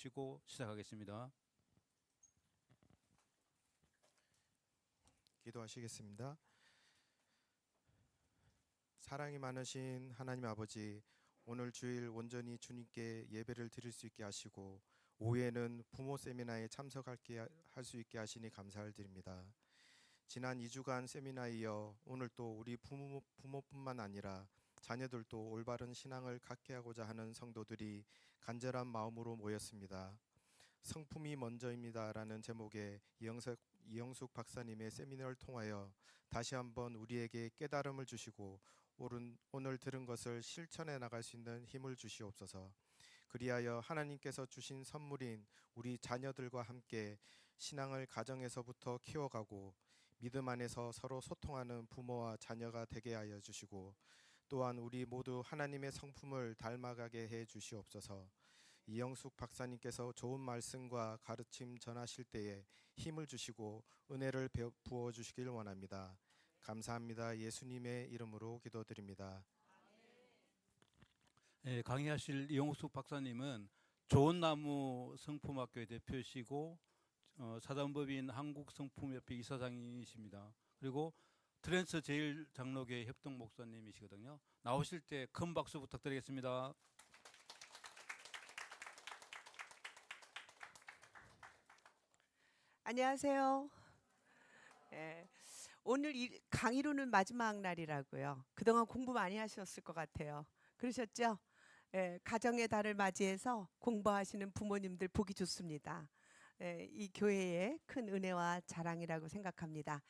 주시고 시작하겠습니다. 기도하시겠습니다. 사랑이 많으신 하나님 아버지, 오늘 주일 온전히 주님께 예배를 드릴 수 있게 하시고 오후에는 부모 세미나에 참석할 수 있게 하시니 감사를 드립니다. 지난 2주간 세미나에 이어 오늘 또 우리 부모뿐만 아니라 자녀들도 올바른 신앙을 갖게 하고자 하는 성도들이 간절한 마음으로 모였습니다. 성품이 먼저입니다라는 제목의 이영숙 박사님의 세미나를 통하여 다시 한번 우리에게 깨달음을 주시고 오늘 들은 것을 실천해 나갈 수 있는 힘을 주시옵소서. 그리하여 하나님께서 주신 선물인 우리 자녀들과 함께 신앙을 가정에서부터 키워가고 믿음 안에서 서로 소통하는 부모와 자녀가 되게 하여 주시고, 또한 우리 모두 하나님의 성품을 닮아가게 해 주시옵소서. 이영숙 박사님께서 좋은 말씀과 가르침 전하실 때에 힘을 주시고 은혜를 부어 주시길 원합니다. 감사합니다. 예수님의 이름으로 기도드립니다. 강의하실 이영숙 박사님은 좋은 나무 성품학교의 대표시고 사단법인 한국성품협회 이사장이십니다. 그리고 트랜스 제일장로교회 협동 목사님이시거든요. 나오실 때 큰 박수 부탁드리겠습니다. 안녕하세요. 오늘 강의로는 마지막 날이라고요. 그동안 공부 많이 하셨을 것 같아요. 그러셨죠? 가정의 달을 맞이해서 공부하시는 부모님들 보기 좋습니다. 이 교회의 큰 은혜와 자랑이라고 생각합니다.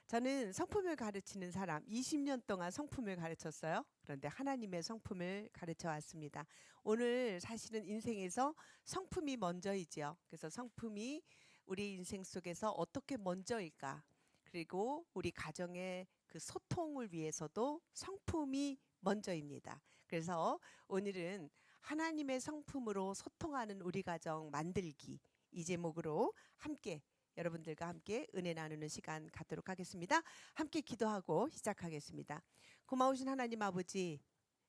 저는 성품을 가르치는 사람, 20년 동안 성품을 가르쳤어요. 그런데 하나님의 성품을 가르쳐 왔습니다. 오늘 사실은 인생에서 성품이 먼저이지요. 그래서 성품이 우리 인생 속에서 어떻게 먼저일까? 그리고 우리 가정의 그 소통을 위해서도 성품이 먼저입니다. 그래서 오늘은 하나님의 성품으로 소통하는 우리 가정 만들기, 이 제목으로 함께 여러분들과 함께 은혜 나누는 시간 갖도록 하겠습니다. 함께 기도하고 시작하겠습니다. 고마우신 하나님 아버지,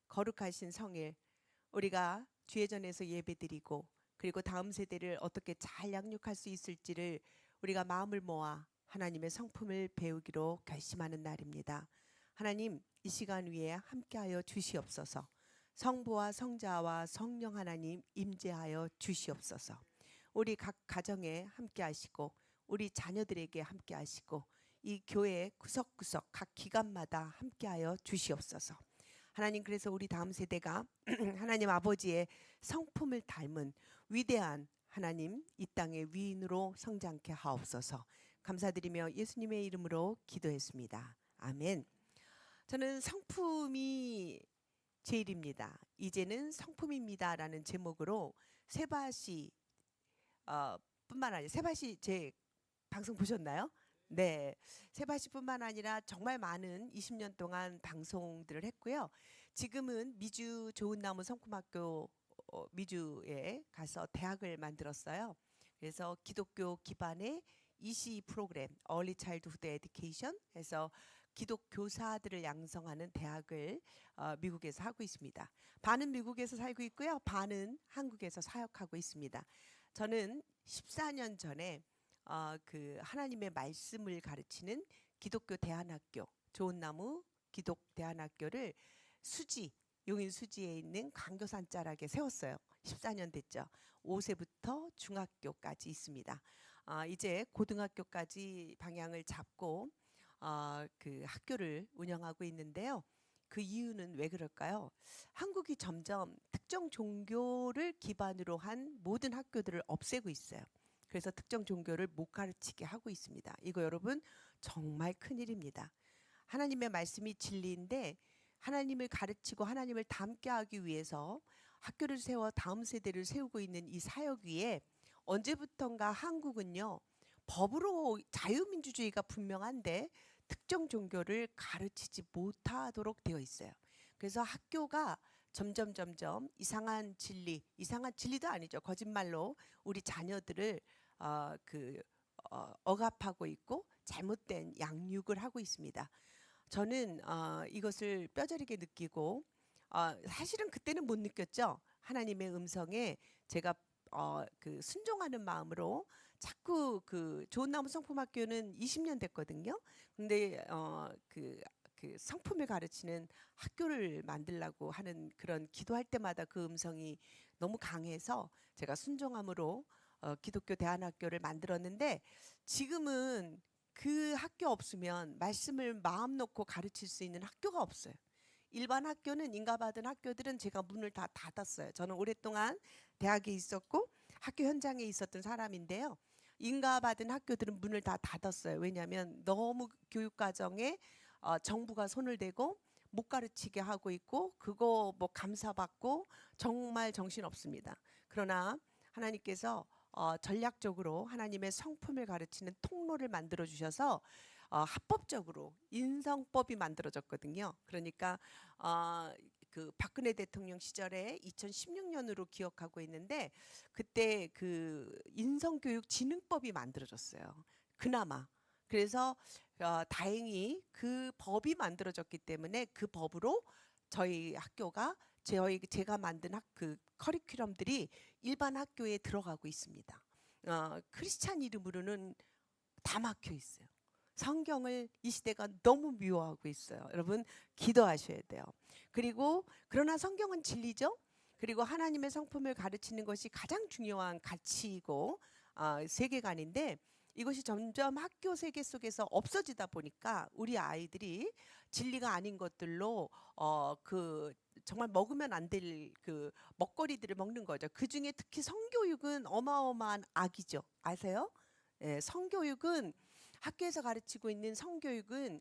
거룩하신 성일, 우리가 주예전에서 예배드리고 그리고 다음 세대를 어떻게 잘 양육할 수 있을지를 우리가 마음을 모아 하나님의 성품을 배우기로 결심하는 날입니다. 하나님, 이 시간 위에 함께하여 주시옵소서. 성부와 성자와 성령 하나님 임재하여 주시옵소서. 우리 각 가정에 함께하시고 우리 자녀들에게 함께하시고 이 교회 구석구석 각 기관마다 함께하여 주시옵소서. 하나님, 그래서 우리 다음 세대가 하나님 아버지의 성품을 닮은 위대한 하나님 이 땅의 위인으로 성장케 하옵소서. 감사드리며 예수님의 이름으로 기도했습니다. 아멘. 저는 성품이 제일입니다. 이제는 성품입니다라는 제목으로 세바시 뿐만 아니라, 세바시 제 방송 보셨나요? 네, 세바시뿐만 아니라 정말 많은 20년 동안 방송들을 했고요. 지금은 미주 좋은나무 성품학교 미주에 가서 대학을 만들었어요. 그래서 기독교 기반의 EC 프로그램, Early Childhood Education 해서 기독 교사들을 양성하는 대학을 미국에서 하고 있습니다. 반은 미국에서 살고 있고요, 반은 한국에서 사역하고 있습니다. 저는 14년 전에 그 하나님의 말씀을 가르치는 기독교 대안학교, 좋은나무 기독 대안학교를 용인 수지에 있는 광교산 자락에 세웠어요. 14년 됐죠. 5세부터 중학교까지 있습니다. 이제 고등학교까지 방향을 잡고 그 학교를 운영하고 있는데요. 그 이유는 왜 그럴까요? 한국이 점점 특정 종교를 기반으로 한 모든 학교들을 없애고 있어요. 그래서 특정 종교를 못 가르치게 하고 있습니다. 이거 여러분 정말 큰일입니다. 하나님의 말씀이 진리인데 하나님을 가르치고 하나님을 닮게 하기 위해서 학교를 세워 다음 세대를 세우고 있는 이 사역 위에 언제부턴가 한국은요, 법으로 자유민주주의가 분명한데 특정 종교를 가르치지 못하도록 되어 있어요. 그래서 학교가 점점 이상한 진리도 아니죠. 거짓말로 우리 자녀들을 억압하고 있고 잘못된 양육을 하고 있습니다. 저는 이것을 뼈저리게 느끼고 사실은 그때는 못 느꼈죠. 하나님의 음성에 제가 그 순종하는 마음으로 자꾸 그 좋은 나무 성품학교는 20년 됐거든요. 근데 그 성품을 가르치는 학교를 만들라고 하는 그런 기도할 때마다 그 음성이 너무 강해서 제가 순종함으로 기독교 대안학교를 만들었는데, 지금은 그 학교 없으면 말씀을 마음 놓고 가르칠 수 있는 학교가 없어요. 일반 학교는 인가받은 학교들은 제가 문을 다 닫았어요. 저는 오랫동안 대학에 있었고 학교 현장에 있었던 사람인데요. 인가받은 학교들은 문을 다 닫았어요. 왜냐하면 너무 교육과정에 정부가 손을 대고 못 가르치게 하고 있고, 그거 뭐 감사받고 정말 정신없습니다. 그러나 하나님께서 전략적으로 하나님의 성품을 가르치는 통로를 만들어 주셔서 합법적으로 인성법이 만들어졌거든요. 그러니까 그 박근혜 대통령 시절에 2016년으로 기억하고 있는데, 그때 그 인성교육진흥법이 만들어졌어요. 그나마. 그래서 다행히 그 법이 만들어졌기 때문에 그 법으로 저희 학교가 제가 만든 그 커리큘럼들이 일반 학교에 들어가고 있습니다. 크리스찬 이름으로는 다 막혀 있어요. 성경을 이 시대가 너무 미워하고 있어요. 여러분 기도하셔야 돼요. 그리고 그러나 성경은 진리죠. 그리고 하나님의 성품을 가르치는 것이 가장 중요한 가치이고 세계관인데, 이것이 점점 학교 세계 속에서 없어지다 보니까 우리 아이들이 진리가 아닌 것들로 그 정말 먹으면 안 될 그 먹거리들을 먹는 거죠. 그 중에 특히 성교육은 어마어마한 악이죠. 아세요? 예, 성교육은 학교에서 가르치고 있는 성교육은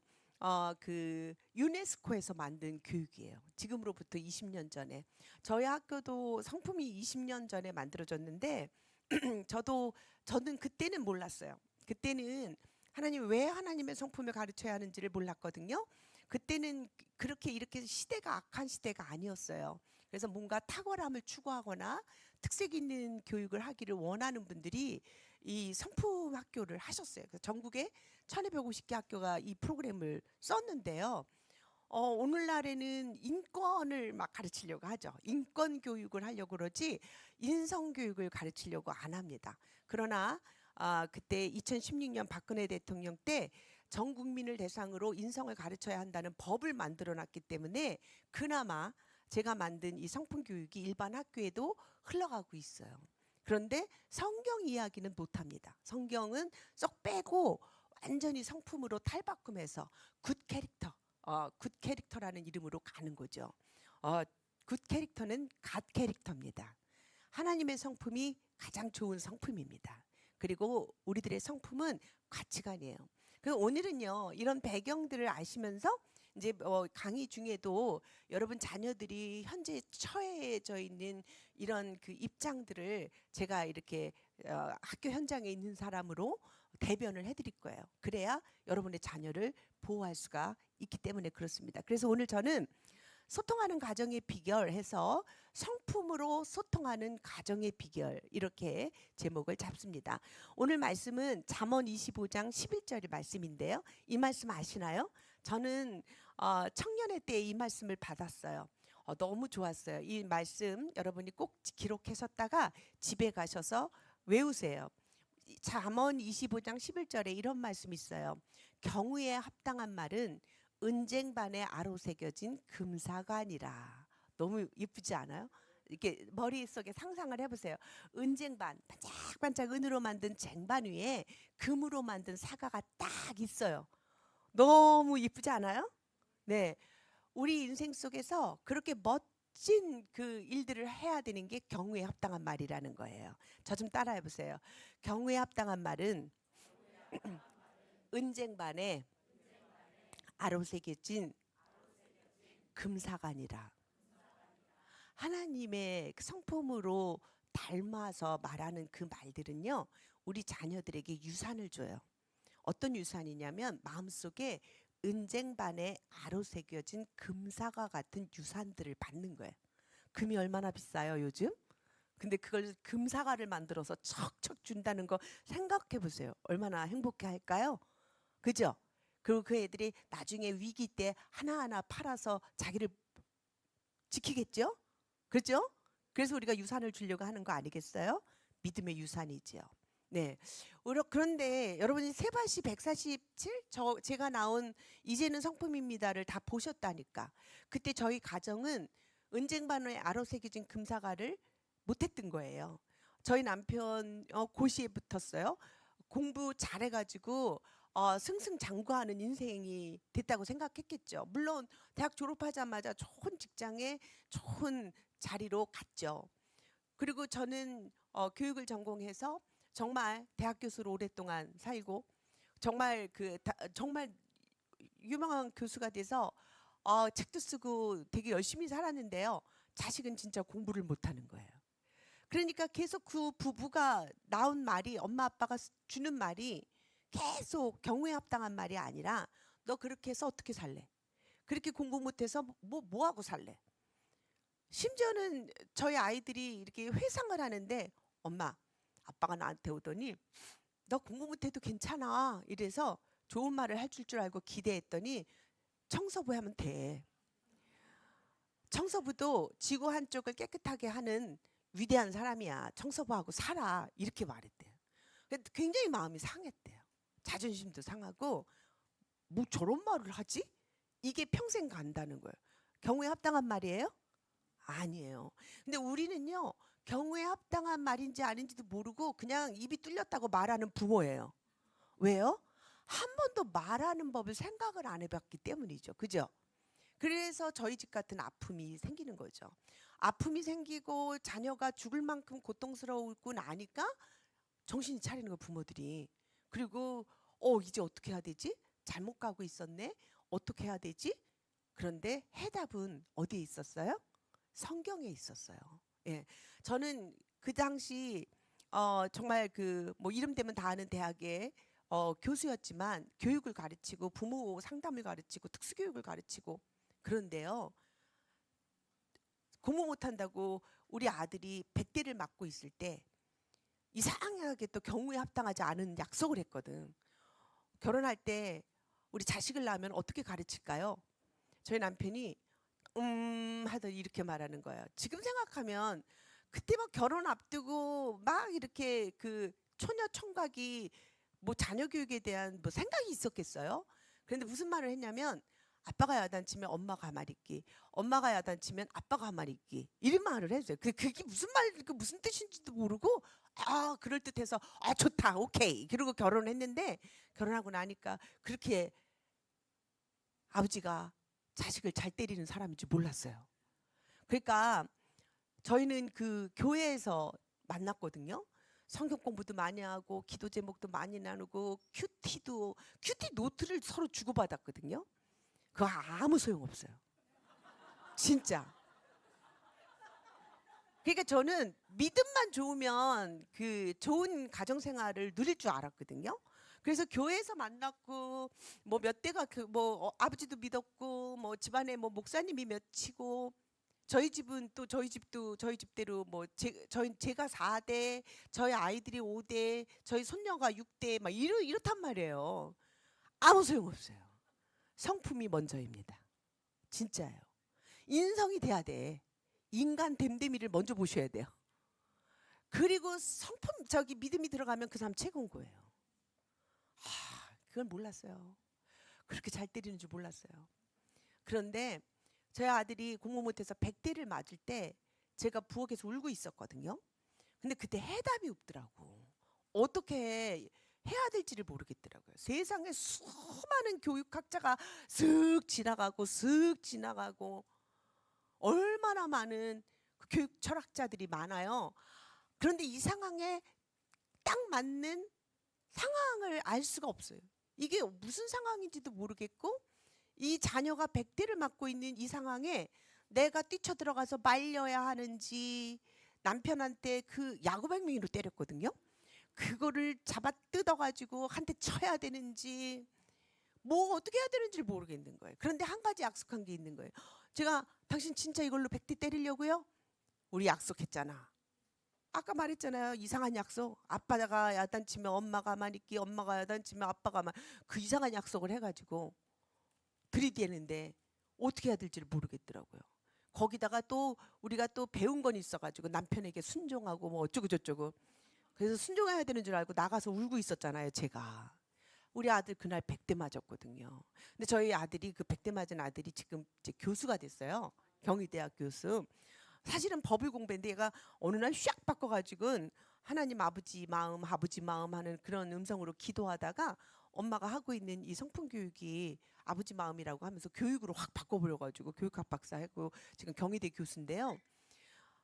그 유네스코에서 만든 교육이에요. 지금으로부터 20년 전에. 저희 학교도 성품이 20년 전에 만들어졌는데 저는 그때는 몰랐어요. 그때는 왜 하나님의 성품을 가르쳐야 하는지를 몰랐거든요. 그때는 그렇게 이렇게 시대가 악한 시대가 아니었어요. 그래서 뭔가 탁월함을 추구하거나 특색 있는 교육을 하기를 원하는 분들이 이 성품 학교를 하셨어요. 그래서 전국에 1250개 학교가 이 프로그램을 썼는데요. 오늘날에는 인권을 막 가르치려고 하죠. 인권 교육을 하려고 그러지 인성 교육을 가르치려고 안 합니다. 그러나 그때 2016년 박근혜 대통령 때 전 국민을 대상으로 인성을 가르쳐야 한다는 법을 만들어 놨기 때문에 그나마 제가 만든 이 성품 교육이 일반 학교에도 흘러가고 있어요. 그런데 성경 이야기는 못 합니다. 성경은 쏙 빼고 완전히 성품으로 탈바꿈해서 굿 캐릭터, 굿 캐릭터라는 이름으로 가는 거죠. 굿 캐릭터는 갓 캐릭터입니다. 하나님의 성품이 가장 좋은 성품입니다. 그리고 우리들의 성품은 가치관이에요. 그래서 오늘은요, 이런 배경들을 아시면서 이제 강의 중에도 여러분 자녀들이 현재 처해져 있는 이런 그 입장들을 제가 이렇게 학교 현장에 있는 사람으로 대변을 해드릴 거예요. 그래야 여러분의 자녀를 보호할 수가 있기 때문에 그렇습니다. 그래서 오늘 저는 소통하는 가정의 비결 해서 성품으로 소통하는 가정의 비결, 이렇게 제목을 잡습니다. 오늘 말씀은 잠언 25장 11절의 말씀인데요. 이 말씀 아시나요? 저는 청년회 때 이 말씀을 받았어요. 너무 좋았어요. 이 말씀 여러분이 꼭 기록하셨다가 집에 가셔서 외우세요. 잠언 25장 11절에 이런 말씀이 있어요. 경우에 합당한 말은 은쟁반에 아로 새겨진 금사관이라. 너무 예쁘지 않아요? 이렇게 머릿속에 상상을 해보세요. 은쟁반, 반짝반짝 은으로 만든 쟁반 위에 금으로 만든 사과가 딱 있어요. 너무 예쁘지 않아요? 네, 우리 인생 속에서 그렇게 멋진 그 일들을 해야 되는 게 경우에 합당한 말이라는 거예요. 저 좀 따라해 보세요. 경우에 합당한 말은 은쟁반에 아로새겨진 금사관이라. 하나님의 성품으로 닮아서 말하는 그 말들은요, 우리 자녀들에게 유산을 줘요. 어떤 유산이냐면 마음속에 은쟁반에 아로새겨진 금사과 같은 유산들을 받는 거예요. 금이 얼마나 비싸요 요즘? 근데 그걸 금사과를 만들어서 척척 준다는 거 생각해 보세요. 얼마나 행복해 할까요? 그죠? 그리고 그 애들이 나중에 위기 때 하나하나 팔아서 자기를 지키겠죠? 그렇죠? 그래서 우리가 유산을 주려고 하는 거 아니겠어요? 믿음의 유산이지요. 네. 그런데 여러분이 세바시 147 제가 나온 이제는 성품입니다를 다 보셨다니까. 그때 저희 가정은 은쟁반에 아로 새겨진 금사과를 못했던 거예요. 저희 남편 고시에 붙었어요. 공부 잘해가지고 승승장구하는 인생이 됐다고 생각했겠죠. 물론 대학 졸업하자마자 좋은 직장에 좋은 자리로 갔죠. 그리고 저는 교육을 전공해서 정말 대학 교수로 오랫동안 살고 정말 정말 유명한 교수가 돼서 책도 쓰고 되게 열심히 살았는데요. 자식은 진짜 공부를 못하는 거예요. 그러니까 계속 그 부부가 나온 말이, 엄마 아빠가 주는 말이 계속 경우에 합당한 말이 아니라 너 그렇게 해서 어떻게 살래? 그렇게 공부 못해서 뭐 하고 살래? 심지어는 저희 아이들이 이렇게 회상을 하는데 엄마 아빠가 나한테 오더니 너 공부 못해도 괜찮아 이래서 좋은 말을 해줄 줄 알고 기대했더니 청소부 하면 돼. 청소부도 지구 한쪽을 깨끗하게 하는 위대한 사람이야. 청소부하고 살아. 이렇게 말했대요. 굉장히 마음이 상했대요. 자존심도 상하고 뭐 저런 말을 하지? 이게 평생 간다는 거예요. 경우에 합당한 말이에요? 아니에요. 근데 우리는요. 경우에 합당한 말인지 아닌지도 모르고 그냥 입이 뚫렸다고 말하는 부모예요. 왜요? 한 번도 말하는 법을 생각을 안 해봤기 때문이죠. 그죠? 그래서 저희 집 같은 아픔이 생기는 거죠. 아픔이 생기고 자녀가 죽을 만큼 고통스러우고 나니까 정신이 차리는 거 부모들이. 그리고 이제 어떻게 해야 되지? 잘못 가고 있었네. 어떻게 해야 되지? 그런데 해답은 어디에 있었어요? 성경에 있었어요. 예, 저는 그 당시 정말 뭐 이름 되면 다 아는 대학의 교수였지만 교육을 가르치고 부모 상담을 가르치고 특수교육을 가르치고 그런데요. 공부 못한다고 우리 아들이 100대를 맞고 있을 때 이상하게 또 경우에 합당하지 않은 약속을 했거든. 결혼할 때 우리 자식을 낳으면 어떻게 가르칠까요? 저희 남편이 하더니 이렇게 말하는 거예요. 지금 생각하면 그때 막 결혼 앞두고 막 이렇게 그 처녀 총각이 뭐 자녀 교육에 대한 뭐 생각이 있었겠어요? 그런데 무슨 말을 했냐면 아빠가 야단치면 엄마가 가만히 있기, 엄마가 야단치면 아빠가 가만히 있기 이런 말을 했어요. 그게 무슨 무슨 뜻인지도 모르고 그럴 듯해서 좋다 오케이 그리고 결혼했는데 결혼하고 나니까 그렇게 아버지가 자식을 잘 때리는 사람인지 몰랐어요. 그러니까 저희는 그 교회에서 만났거든요. 성경 공부도 많이 하고 기도 제목도 많이 나누고 큐티 노트를 서로 주고받았거든요. 그거 아무 소용 없어요. 진짜. 그러니까 저는 믿음만 좋으면 그 좋은 가정 생활을 누릴 줄 알았거든요. 그래서 교회에서 만났고 뭐 몇 대가 뭐 아버지도 믿었고 뭐 집안에 뭐 목사님이 몇이고 저희 집은 또 저희 집대로 뭐 제가 4대, 저희 아이들이 5대, 저희 손녀가 6대 막 이렇단 말이에요. 아무 소용 없어요. 성품이 먼저입니다. 진짜예요. 인성이 돼야 돼. 인간 됨됨이를 먼저 보셔야 돼요. 그리고 성품 믿음이 들어가면 그 사람 최고인 거예요. 그걸 몰랐어요. 그렇게 잘 때리는 줄 몰랐어요. 그런데 저희 아들이 공부 못해서 100대를 맞을 때 제가 부엌에서 울고 있었거든요. 근데 그때 해답이 없더라고. 어떻게 해야 될지를 모르겠더라고요. 세상에 수많은 교육학자가 슥 지나가고 얼마나 많은 그 교육 철학자들이 많아요. 그런데 이 상황에 딱 맞는 상황을 알 수가 없어요. 이게 무슨 상황인지도 모르겠고 이 자녀가 100대를 맞고 있는 이 상황에 내가 뛰쳐들어가서 말려야 하는지 남편한테 그 야구방망이로 때렸거든요. 그거를 잡아 뜯어가지고 한 대 쳐야 되는지 뭐 어떻게 해야 되는지를 모르겠는 거예요. 그런데 한 가지 약속한 게 있는 거예요. 제가 당신 진짜 이걸로 100대 때리려고요? 우리 약속했잖아. 아까 말했잖아요. 이상한 약속. 아빠가 야단치면 엄마가 가만히 있기, 엄마가 야단치면 아빠가 그 이상한 약속을 해가지고 들이대는데 어떻게 해야 될지를 모르겠더라고요. 거기다가 또 우리가 또 배운 건 있어가지고 남편에게 순종하고 뭐 어쩌고 저쩌고 그래서 순종해야 되는 줄 알고 나가서 울고 있었잖아요, 제가. 우리 아들 그날 100대 맞았거든요. 근데 저희 아들이 그 100대 맞은 아들이 지금 이제 교수가 됐어요. 경희대학 교수. 사실은 법을 공부했는데 얘가 어느 날 샥 바꿔가지고 하나님 아버지 마음 하는 그런 음성으로 기도하다가 엄마가 하고 있는 이 성품 교육이 아버지 마음이라고 하면서 교육으로 확 바꿔버려가지고 교육학 박사하고 지금 경희대 교수인데요.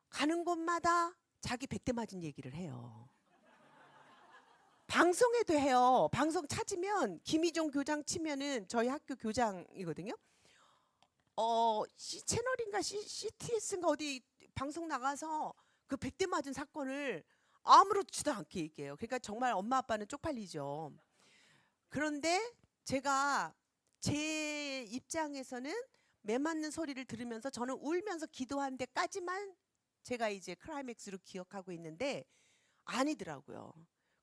가는 곳마다 자기 100대 맞은 얘기를 해요. 방송에도 해요. 방송 찾으면 김희종 교장 치면은 저희 학교 교장이거든요. C 채널인가 CTS인가 어디 방송 나가서 그 100대 맞은 사건을 아무렇지도 않게 얘기해요. 그러니까 정말 엄마 아빠는 쪽팔리죠. 그런데 제가 제 입장에서는 매 맞는 소리를 들으면서 저는 울면서 기도한 데까지만 제가 이제 클라이맥스로 기억하고 있는데 아니더라고요.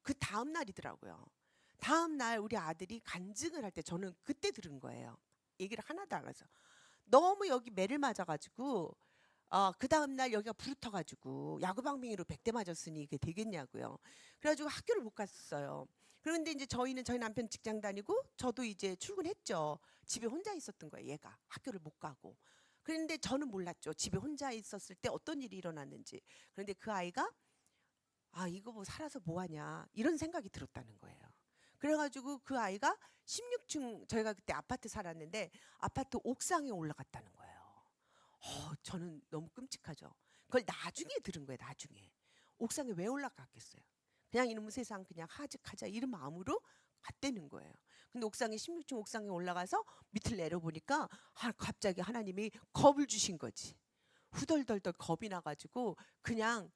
그 다음 날이더라고요. 다음 날 우리 아들이 간증을 할 때 저는 그때 들은 거예요. 얘기를 하나도 안 해서 너무 여기 매를 맞아가지고 그 다음 날 여기가 부르터가지고 야구방망이로 100대 맞았으니 이게 되겠냐고요. 그래가지고 학교를 못 갔어요. 그런데 이제 저희 남편 직장 다니고 저도 이제 출근했죠. 집에 혼자 있었던 거예요. 얘가 학교를 못 가고. 그런데 저는 몰랐죠. 집에 혼자 있었을 때 어떤 일이 일어났는지. 그런데 그 아이가 이거 뭐 살아서 뭐하냐 이런 생각이 들었다는 거예요. 그래가지고 그 아이가 16층 저희가 그때 아파트 살았는데 아파트 옥상에 올라갔다는 거예요. 저는 너무 끔찍하죠. 그걸 나중에 들은 거예요. 나중에 옥상에 왜 올라갔겠어요? 그냥 이놈의 세상 그냥 하직하자 이런 마음으로 갔다는 거예요. 근데 옥상에 16층 옥상에 올라가서 밑을 내려보니까 갑자기 하나님이 겁을 주신 거지. 후덜덜덜 겁이 나가지고 그냥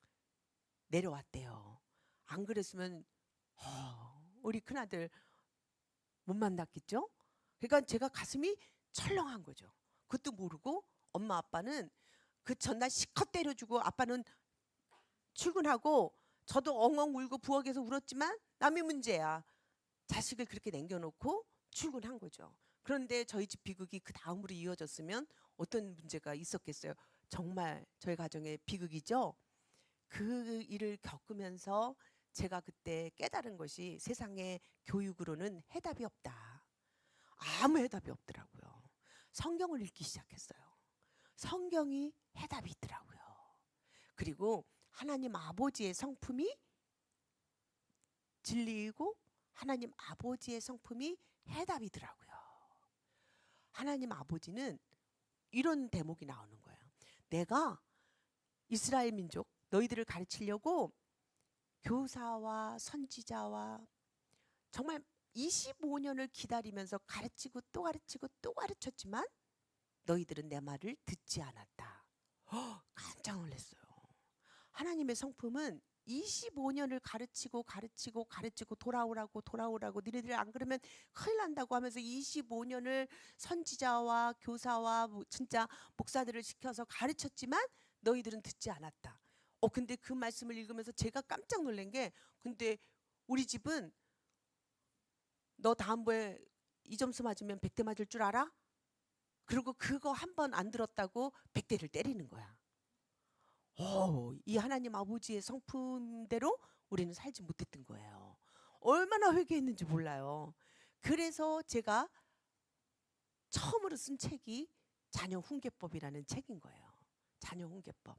내려왔대요. 안 그랬으면 우리 큰아들 못 만났겠죠? 그러니까 제가 가슴이 철렁한 거죠. 그것도 모르고 엄마 아빠는 그 전날 실컷 때려주고 아빠는 출근하고 저도 엉엉 울고 부엌에서 울었지만 남의 문제야. 자식을 그렇게 남겨놓고 출근한 거죠. 그런데 저희 집 비극이 그 다음으로 이어졌으면 어떤 문제가 있었겠어요. 정말 저희 가정의 비극이죠. 그 일을 겪으면서 제가 그때 깨달은 것이 세상의 교육으로는 해답이 없다. 아무 해답이 없더라고요. 성경을 읽기 시작했어요. 성경이 해답이 있더라고요. 그리고 하나님 아버지의 성품이 진리이고 하나님 아버지의 성품이 해답이더라고요. 하나님 아버지는 이런 대목이 나오는 거예요. 내가 이스라엘 민족 너희들을 가르치려고 교사와 선지자와 정말 25년을 기다리면서 가르치고 또 가르치고 또 가르쳤지만 너희들은 내 말을 듣지 않았다. 깜짝 놀랐어요. 하나님의 성품은 25년을 가르치고 돌아오라고 너희들 안 그러면 큰일 난다고 하면서 25년을 선지자와 교사와 진짜 목사들을 시켜서 가르쳤지만 너희들은 듣지 않았다. 근데 그 말씀을 읽으면서 제가 깜짝 놀란 게 근데 우리 집은 너 다음번에 이 점수 맞으면 100대 맞을 줄 알아? 그리고 그거 한 번 안 들었다고 100대를 때리는 거야. 이 하나님 아버지의 성품대로 우리는 살지 못했던 거예요. 얼마나 회개했는지 몰라요. 그래서 제가 처음으로 쓴 책이 자녀 훈계법이라는 책인 거예요. 자녀 훈계법.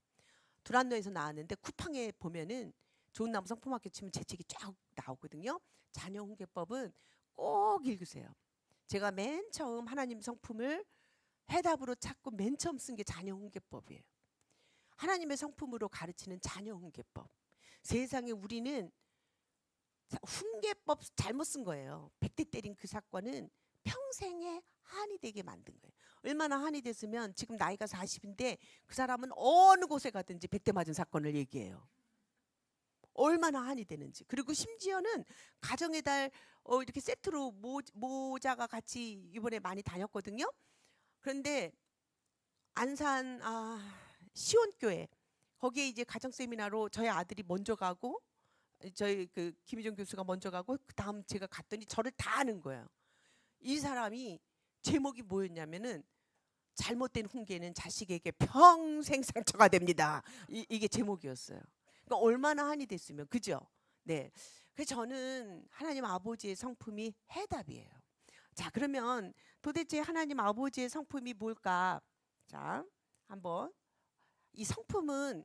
두란노에서 나왔는데 쿠팡에 보면은 좋은 나무 성품학교 치면 제 책이 쫙 나오거든요. 자녀 훈계법은 꼭 읽으세요. 제가 맨 처음 하나님 성품을 해답으로 찾고 맨 처음 쓴 게 자녀 훈계법이에요. 하나님의 성품으로 가르치는 자녀 훈계법. 세상에 우리는 훈계법 잘못 쓴 거예요. 100대 때린 그 사건은 평생에 한이 되게 만든 거예요. 얼마나 한이 됐으면 지금 나이가 40인데 그 사람은 어느 곳에 가든지 100대 맞은 사건을 얘기해요. 얼마나 한이 되는지. 그리고 심지어는 가정의 달 이렇게 세트로 모자가 같이 이번에 많이 다녔거든요. 그런데 안산 시온교회 거기에 이제 가정 세미나로 저희 아들이 먼저 가고 저희 그 김희정 교수가 먼저 가고 그 다음 제가 갔더니 저를 다 아는 거예요. 이 사람이 제목이 뭐였냐면은 잘못된 훈계는 자식에게 평생 상처가 됩니다. 이게 제목이었어요. 그러니까 얼마나 한이 됐으면 그죠? 네. 그래서 저는 하나님 아버지의 성품이 해답이에요. 자, 그러면 도대체 하나님 아버지의 성품이 뭘까? 자, 한번 이 성품은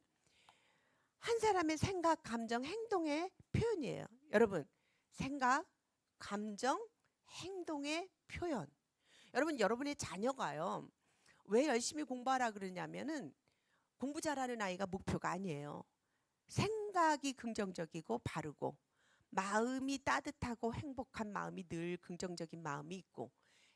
한 사람의 생각, 감정, 행동의 표현이에요. 여러분, 생각, 감정, 행동의 표현. 여러분, 여러분의 자녀가요. 왜 열심히 공부하라 그러냐면은 공부 잘하는 아이가 목표가 아니에요. 생각이 긍정적이고 바르고 마음이 따뜻하고 행복한 마음이 늘 긍정적인 마음이 있고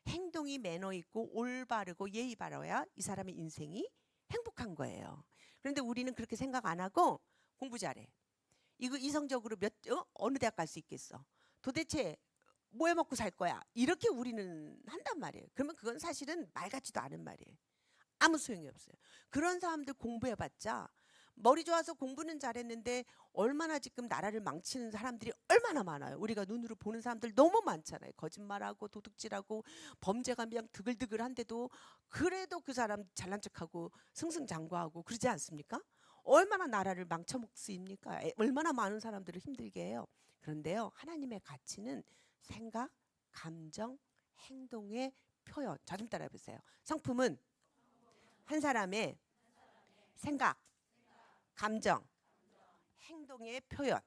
행동이 매너 있고 올바르고 예의 바라야 이 사람의 인생이 행복한 거예요. 그런데 우리는 그렇게 생각 안 하고 공부 잘해. 이거 이성적으로 어느 대학 갈 수 있겠어. 도대체 뭐 해 먹고 살 거야. 이렇게 우리는 한단 말이에요. 그러면 그건 사실은 말 같지도 않은 말이에요. 아무 소용이 없어요. 그런 사람들 공부해봤자 머리 좋아서 공부는 잘했는데 얼마나 지금 나라를 망치는 사람들이 얼마나 많아요. 우리가 눈으로 보는 사람들 너무 많잖아요. 거짓말하고 도둑질하고 범죄가 그냥 드글드글한데도 그래도 그 사람 잘난 척하고 승승장구하고 그러지 않습니까? 얼마나 나라를 망쳐먹습니까? 얼마나 많은 사람들을 힘들게 해요. 그런데요, 하나님의 가치는 생각, 감정, 행동의 표현. 자, 좀 따라해 보세요. 성품은 한 사람의 생각, 감정, 행동의 표현.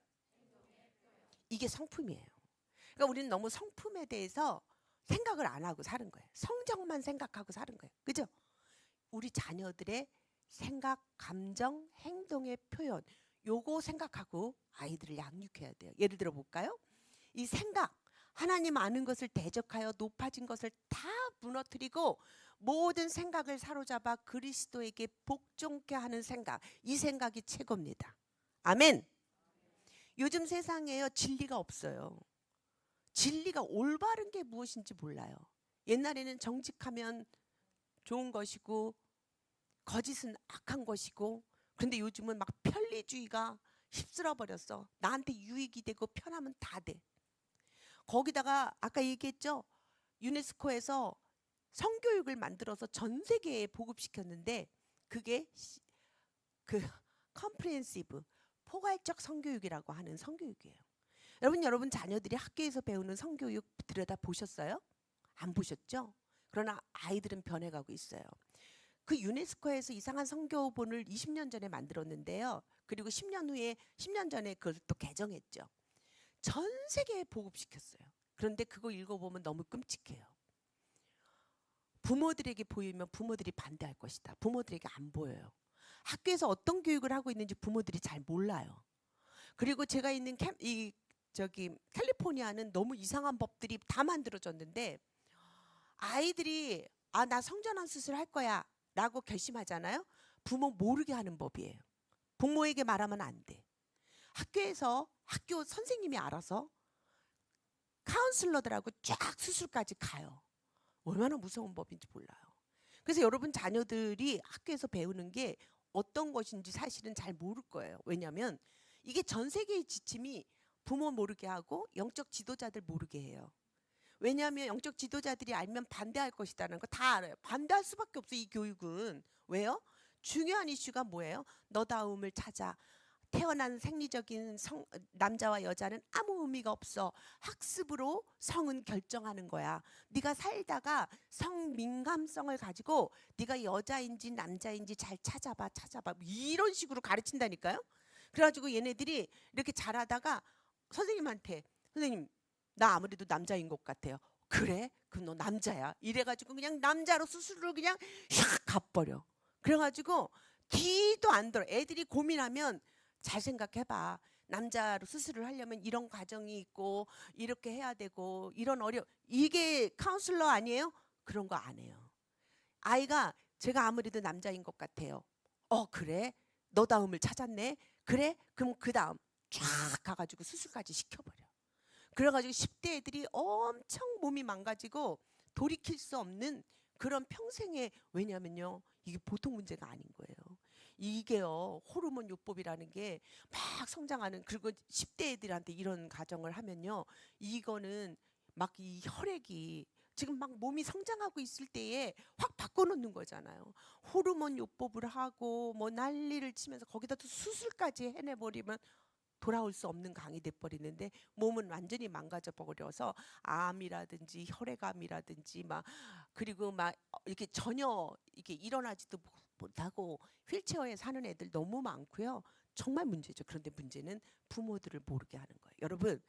이게 성품이에요. 그러니까 우리는 너무 성품에 대해서 생각을 안 하고 사는 거예요. 성적만 생각하고 사는 거예요. 그죠? 우리 자녀들의 생각, 감정, 행동의 표현. 요거 생각하고 아이들을 양육해야 돼요. 예를 들어 볼까요? 이 생각, 하나님 아는 것을 대적하여 높아진 것을 다 무너뜨리고 모든 생각을 사로잡아 그리스도에게 복종케 하는 생각. 이 생각이 최고입니다. 아멘. 요즘 세상에요, 진리가 없어요. 진리가 올바른 게 무엇인지 몰라요. 옛날에는 정직하면 좋은 것이고 거짓은 악한 것이고, 그런데 요즘은 막 편리주의가 휩쓸어 버렸어. 나한테 유익이 되고 편하면 다 돼. 거기다가 아까 얘기했죠. 유네스코에서 성교육을 만들어서 전 세계에 보급시켰는데 그게 그 컴프리헨시브 포괄적 성교육이라고 하는 성교육이에요. 여러분 자녀들이 학교에서 배우는 성교육 들여다 보셨어요? 안 보셨죠? 그러나 아이들은 변해가고 있어요. 그 유네스코에서 이상한 성교본을 20년 전에 만들었는데요. 그리고 10년 전에 그걸 또 개정했죠. 전 세계에 보급시켰어요. 그런데 그거 읽어보면 너무 끔찍해요. 부모들에게 보이면 부모들이 반대할 것이다. 부모들에게 안 보여요. 학교에서 어떤 교육을 하고 있는지 부모들이 잘 몰라요. 그리고 제가 있는 캘리포니아는 너무 이상한 법들이 다 만들어졌는데 아이들이 나 성전환 수술 할 거야 라고 결심하잖아요. 부모 모르게 하는 법이에요. 부모에게 말하면 안 돼. 학교에서 학교 선생님이 알아서 카운슬러들하고 쫙 수술까지 가요. 얼마나 무서운 법인지 몰라요. 그래서 여러분 자녀들이 학교에서 배우는 게 어떤 것인지 사실은 잘 모를 거예요. 왜냐하면 이게 전 세계의 지침이 부모 모르게 하고 영적 지도자들 모르게 해요. 왜냐하면 영적 지도자들이 알면 반대할 것이라는 거 다 알아요. 반대할 수밖에 없어요. 이 교육은. 왜요? 중요한 이슈가 뭐예요? 너다움을 찾아. 태어난 생리적인 남자와 여자는 아무 의미가 없어. 학습으로 성은 결정하는 거야. 네가 살다가 성 민감성을 가지고 네가 여자인지 남자인지 잘 찾아봐. 이런 식으로 가르친다니까요. 그래가지고 얘네들이 이렇게 자라다가 선생님한테 선생님 나 아무래도 남자인 것 같아요. 그래? 그럼 너 남자야. 이래가지고 그냥 남자로 수술을 그냥 휙 가버려. 그래가지고 뒤도 안 돌아. 애들이 고민하면 잘 생각해봐. 남자로 수술을 하려면 이런 과정이 있고 이렇게 해야 되고 이런 이게 카운슬러 아니에요? 그런 거 안 해요. 아이가 제가 아무래도 남자인 것 같아요. 그래? 너다움을 찾았네. 그래? 그럼 그 다음 쫙 가가지고 수술까지 시켜버려. 그래가지고 10대 애들이 엄청 몸이 망가지고 돌이킬 수 없는 그런 평생에, 왜냐면요 이게 보통 문제가 아닌 거예요. 이게요 호르몬 요법이라는 게 막 성장하는, 그리고 10대 애들한테 이런 가정을 하면요 이거는 막 이 혈액이 지금 막 몸이 성장하고 있을 때에 확 바꿔놓는 거잖아요. 호르몬 요법을 하고 뭐 난리를 치면서 거기다 또 수술까지 해내버리면 돌아올 수 없는 강이 돼버리는데 몸은 완전히 망가져 버려서 암이라든지 혈액암이라든지 막 그리고 막 이렇게 전혀 이렇게 일어나지도 못하고 휠체어에 사는 애들 너무 많고요. 정말 문제죠. 그런데 문제는 부모들을 모르게 하는 거예요.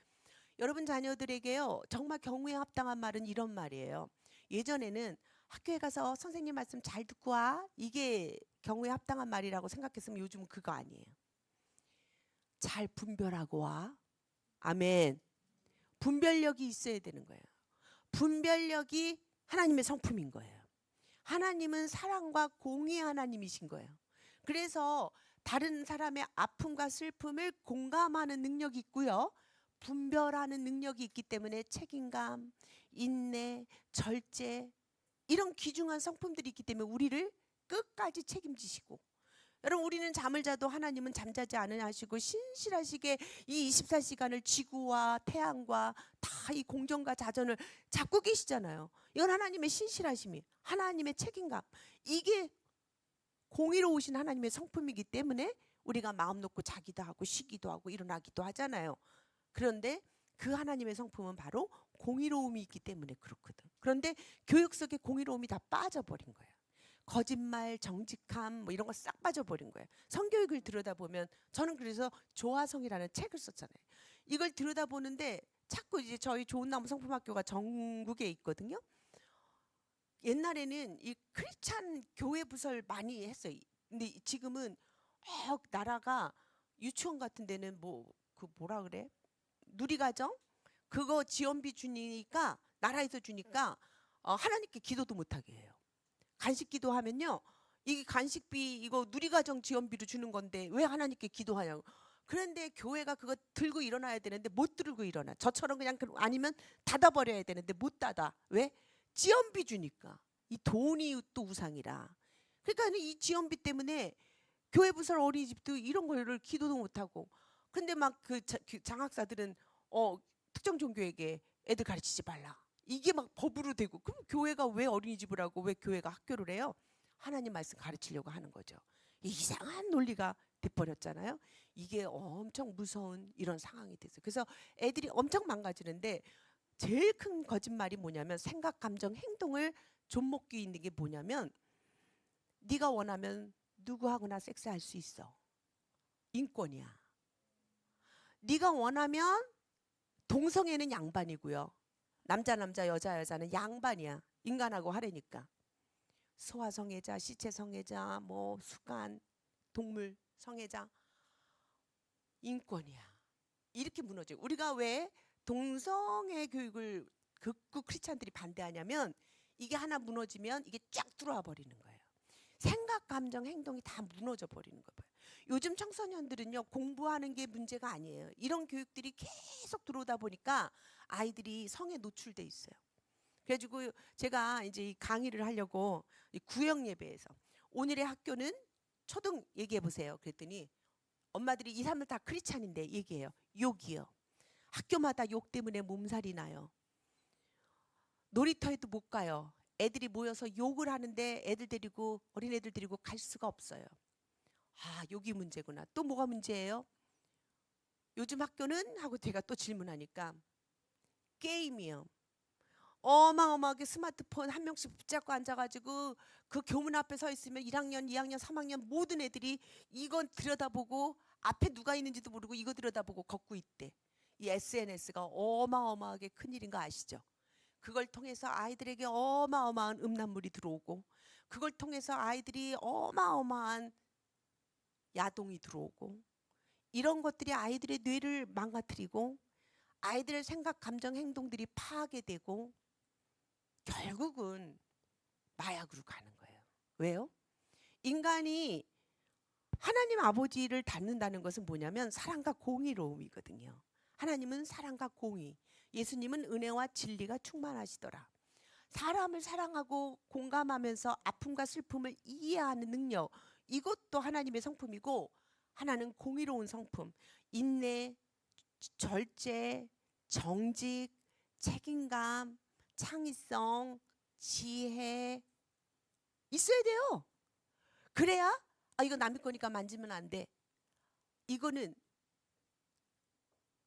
여러분 자녀들에게요. 정말 경우에 합당한 말은 이런 말이에요. 예전에는 학교에 가서 선생님 말씀 잘 듣고 와. 이게 경우에 합당한 말이라고 생각했으면 요즘은 그거 아니에요. 잘 분별하고 와. 아멘. 분별력이 있어야 되는 거예요. 분별력이 하나님의 성품인 거예요. 하나님은 사랑과 공의의 하나님이신 거예요. 그래서 다른 사람의 아픔과 슬픔을 공감하는 능력이 있고요. 분별하는 능력이 있기 때문에 책임감, 인내, 절제 이런 귀중한 성품들이 있기 때문에 우리를 끝까지 책임지시고 여러분 우리는 잠을 자도 하나님은 잠자지 않으시고 신실하시게 이 24시간을 지구와 태양과 다 이 공정과 자전을 잡고 계시잖아요. 이건 하나님의 신실하심이 하나님의 책임감 이게 공의로우신 하나님의 성품이기 때문에 우리가 마음 놓고 자기도 하고 쉬기도 하고 일어나기도 하잖아요. 그런데 그 하나님의 성품은 바로 공의로움이 있기 때문에 그렇거든. 그런데 교육 속에 공의로움이 다 빠져버린 거예요. 거짓말, 정직함 뭐 이런 거 싹 빠져버린 거예요. 성교육을 들여다보면 저는 그래서 조화성이라는 책을 썼잖아요. 이걸 들여다보는데 자꾸 이제 저희 좋은나무 성품학교가 전국에 있거든요. 옛날에는 이 크리스찬 교회 부설 많이 했어요. 근데 지금은 나라가 유치원 같은 데는 뭐 그 뭐라 그래? 누리과정 그거 지원비 주니까 나라에서 주니까 하나님께 기도도 못하게 해요. 간식 기도하면요 이게 간식비 이거 누리과정 지원비로 주는 건데 왜 하나님께 기도하냐고. 그런데 교회가 그거 들고 일어나야 되는데 못 들고 일어나. 저처럼 그냥 아니면 닫아버려야 되는데 못 닫아. 왜? 지원비 주니까. 이 돈이 또 우상이라. 그러니까 이 지원비 때문에 교회 부설 어린이집도 이런 거를 기도도 못하고. 근데 막 그 장학사들은 특정 종교에게 애들 가르치지 말라. 이게 막 법으로 되고. 그럼 교회가 왜 어린이집을 하고 왜 교회가 학교를 해요? 하나님 말씀 가르치려고 하는 거죠. 이상한 논리가 돼버렸잖아요. 이게 엄청 무서운 이런 상황이 됐어요. 그래서 애들이 엄청 망가지는데 제일 큰 거짓말이 뭐냐면 생각, 감정, 행동을 좀먹기 있는 게 뭐냐면 네가 원하면 누구하고나 섹스할 수 있어. 인권이야. 네가 원하면 동성애는 양반이고요. 남자 여자는 양반이야. 인간하고 하려니까. 소아 성애자, 시체 성애자, 뭐 수간, 동물 성애자 인권이야. 이렇게 무너져. 우리가 왜 동성애 교육을 극구 크리스찬들이 반대하냐면 이게 하나 무너지면 이게 쫙 들어와 버리는 거예요. 생각, 감정, 행동이 다 무너져 버리는 거 봐요. 요즘 청소년들은요 공부하는 게 문제가 아니에요. 이런 교육들이 계속 들어오다 보니까 아이들이 성에 노출돼 있어요. 그래가지고 제가 이제 이 강의를 하려고 이 구역 예배에서 오늘의 학교는 초등 얘기해 보세요. 그랬더니 엄마들이 2, 3을 다 크리스찬인데 얘기해요. 욕이요. 학교마다 욕 때문에 몸살이 나요. 놀이터에도 못 가요. 애들이 모여서 욕을 하는데 애들 데리고 어린애들 데리고 갈 수가 없어요. 아, 욕이 문제구나. 또 뭐가 문제예요? 요즘 학교는 하고 제가 또 질문하니까 게임이요. 어마어마하게 스마트폰 한 명씩 붙잡고 앉아가지고 그 교문 앞에 서 있으면 1학년, 2학년, 3학년 모든 애들이 이건 들여다보고 앞에 누가 있는지도 모르고 이거 들여다보고 걷고 있대. 이 SNS가 어마어마하게 큰일인 거 아시죠? 그걸 통해서 아이들에게 어마어마한 음란물이 들어오고 그걸 통해서 아이들이 어마어마한 야동이 들어오고 이런 것들이 아이들의 뇌를 망가뜨리고 아이들의 생각, 감정, 행동들이 파괴되고 결국은 마약으로 가는 거예요. 왜요? 인간이 하나님 아버지를 닮는다는 것은 뭐냐면 사랑과 공의로움이거든요. 하나님은 사랑과 공의, 예수님은 은혜와 진리가 충만하시더라. 사람을 사랑하고 공감하면서 아픔과 슬픔을 이해하는 능력, 이것도 하나님의 성품이고 하나는 공의로운 성품, 인내, 절제, 정직, 책임감, 창의성, 지혜 있어야 돼요. 그래야 이거 남의 거니까 만지면 안 돼. 이거는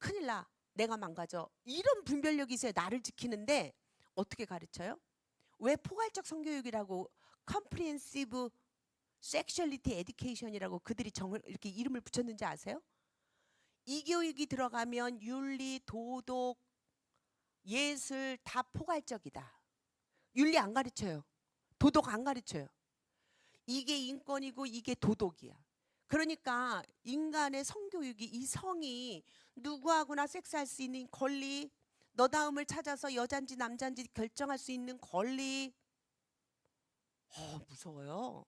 큰일 나. 내가 망가져. 이런 분별력이 있어야 나를 지키는데 어떻게 가르쳐요? 왜 포괄적 성교육이라고 comprehensive sexuality education이라고 그들이 이렇게 이름을 붙였는지 아세요? 이 교육이 들어가면 윤리, 도덕, 예술 다 포괄적이다. 윤리 안 가르쳐요. 도덕 안 가르쳐요. 이게 인권이고 이게 도덕이야. 그러니까 인간의 성교육이 이 성이 누구하고나 섹스할 수 있는 권리, 너다움을 찾아서 여잔지 남잔지 결정할 수 있는 권리. 무서워요.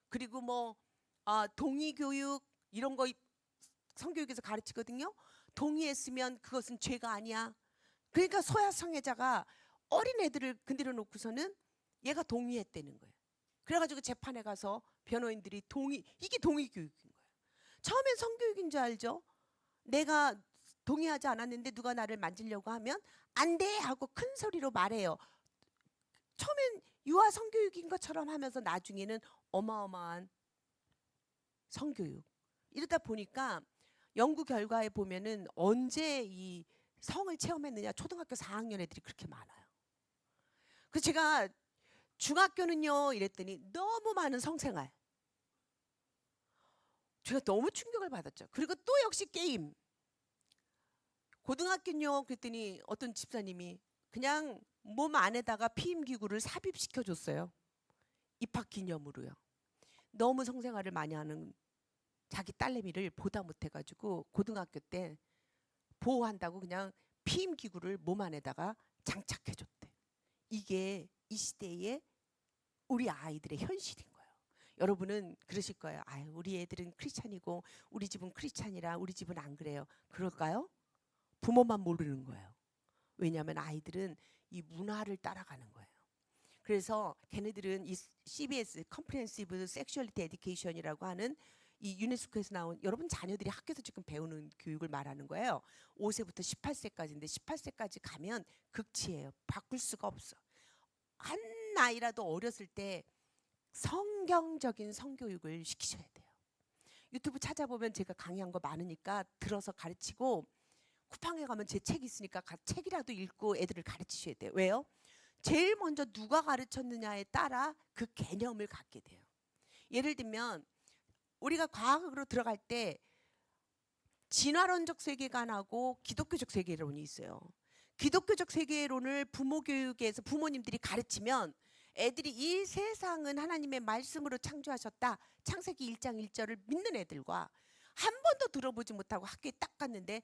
그리고 뭐 동의 교육 이런 거 성교육에서 가르치거든요. 동의했으면 그것은 죄가 아니야. 그러니까 소아 성애자가 어린 애들을 건드려 놓고서는 얘가 동의했다는 거예요. 그래가지고 재판에 가서 변호인들이 이게 동의 교육인 거예요. 처음엔 성교육인 줄 알죠. 내가 동의하지 않았는데 누가 나를 만지려고 하면 안 돼 하고 큰 소리로 말해요. 처음엔 유아 성교육인 것처럼 하면서 나중에는 어마어마한 성교육. 이러다 보니까 연구 결과에 보면은 언제 이 성을 체험했느냐, 초등학교 4학년 애들이 그렇게 많아요. 그래서 제가 중학교는요 이랬더니 너무 많은 성생활. 제가 너무 충격을 받았죠. 그리고 또 역시 게임. 고등학교는요 그랬더니 어떤 집사님이 그냥 몸 안에다가 피임기구를 삽입시켜 줬어요. 입학 기념으로요. 너무 성생활을 많이 하는 자기 딸내미를 보다 못해가지고 고등학교 때 보호한다고 그냥 피임기구를 몸 안에다가 장착해 줬대. 이게 이 시대의 우리 아이들의 현실인 거예요. 여러분은 그러실 거예요. 아유, 우리 애들은 크리스찬이고 우리 집은 크리스찬이라 우리 집은 안 그래요. 그럴까요? 부모만 모르는 거예요. 왜냐하면 아이들은 이 문화를 따라가는 거예요. 그래서 걔네들은 이 CBS Comprehensive Sexuality Education이라고 하는 이 유네스코에서 나온, 여러분 자녀들이 학교에서 지금 배우는 교육을 말하는 거예요. 5세부터 18세까지인데 18세까지 가면 극치예요. 바꿀 수가 없어. 한 나이라도 어렸을 때 성경적인 성교육을 시키셔야 돼요. 유튜브 찾아보면 제가 강의한 거 많으니까 들어서 가르치고, 쿠팡에 가면 제 책 있으니까 책이라도 읽고 애들을 가르치셔야 돼요. 왜요? 제일 먼저 누가 가르쳤느냐에 따라 그 개념을 갖게 돼요. 예를 들면 우리가 과학으로 들어갈 때 진화론적 세계관하고 기독교적 세계론이 있어요. 기독교적 세계론을 부모 교육에서 부모님들이 가르치면 애들이 이 세상은 하나님의 말씀으로 창조하셨다, 창세기 1장 1절을 믿는 애들과 한 번도 들어보지 못하고 학교에 딱 갔는데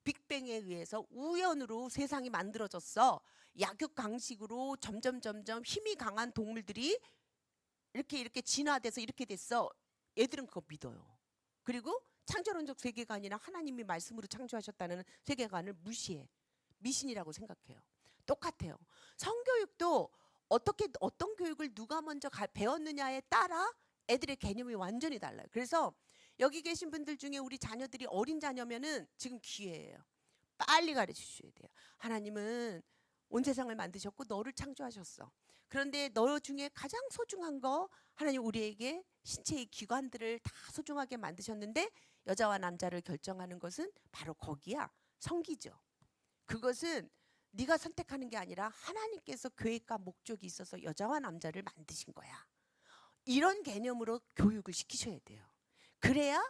빅뱅에 의해서 우연으로 세상이 만들어졌어, 약육강식으로 점점 힘이 강한 동물들이 이렇게 진화돼서 이렇게 됐어, 애들은 그거 믿어요. 그리고 창조론적 세계관이나 하나님이 말씀으로 창조하셨다는 세계관을 무시해. 미신이라고 생각해요. 똑같아요. 성교육도 어떤 교육을 누가 먼저 배웠느냐에 따라 애들의 개념이 완전히 달라요. 그래서 여기 계신 분들 중에 우리 자녀들이 어린 자녀면은 지금 기회예요. 빨리 가르치셔야 돼요. 하나님은 온 세상을 만드셨고 너를 창조하셨어. 그런데 너 중에 가장 소중한 거, 하나님 우리에게 신체의 기관들을 다 소중하게 만드셨는데 여자와 남자를 결정하는 것은 바로 거기야. 성기죠. 그것은 네가 선택하는 게 아니라 하나님께서 계획과 목적이 있어서 여자와 남자를 만드신 거야. 이런 개념으로 교육을 시키셔야 돼요. 그래야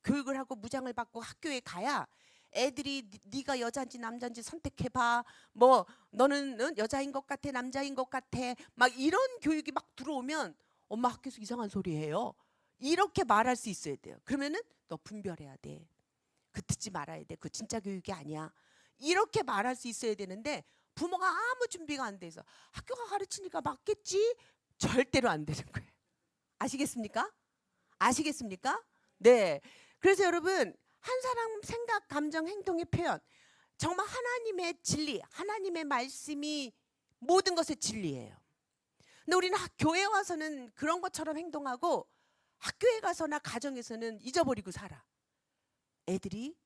교육을 하고 무장을 받고 학교에 가야 애들이 네가 여자인지 남자인지 선택해봐, 뭐 너는 여자인 것 같아 남자인 것 같아, 막 이런 교육이 막 들어오면 엄마 학교에서 이상한 소리 해요, 이렇게 말할 수 있어야 돼요. 그러면은 너 분별해야 돼. 그 듣지 말아야 돼. 그거 진짜 교육이 아니야. 이렇게 말할 수 있어야 되는데 부모가 아무 준비가 안 돼서 학교가 가르치니까 맞겠지, 절대로 안 되는 거예요. 아시겠습니까? 아시겠습니까? 네. 그래서 여러분, 한 사람 생각, 감정, 행동의 표현, 정말 하나님의 진리, 하나님의 말씀이 모든 것의 진리예요. 근데 우리는 교회에 와서는 그런 것처럼 행동하고 학교에 가서나 가정에서는 잊어버리고 살아. 애들이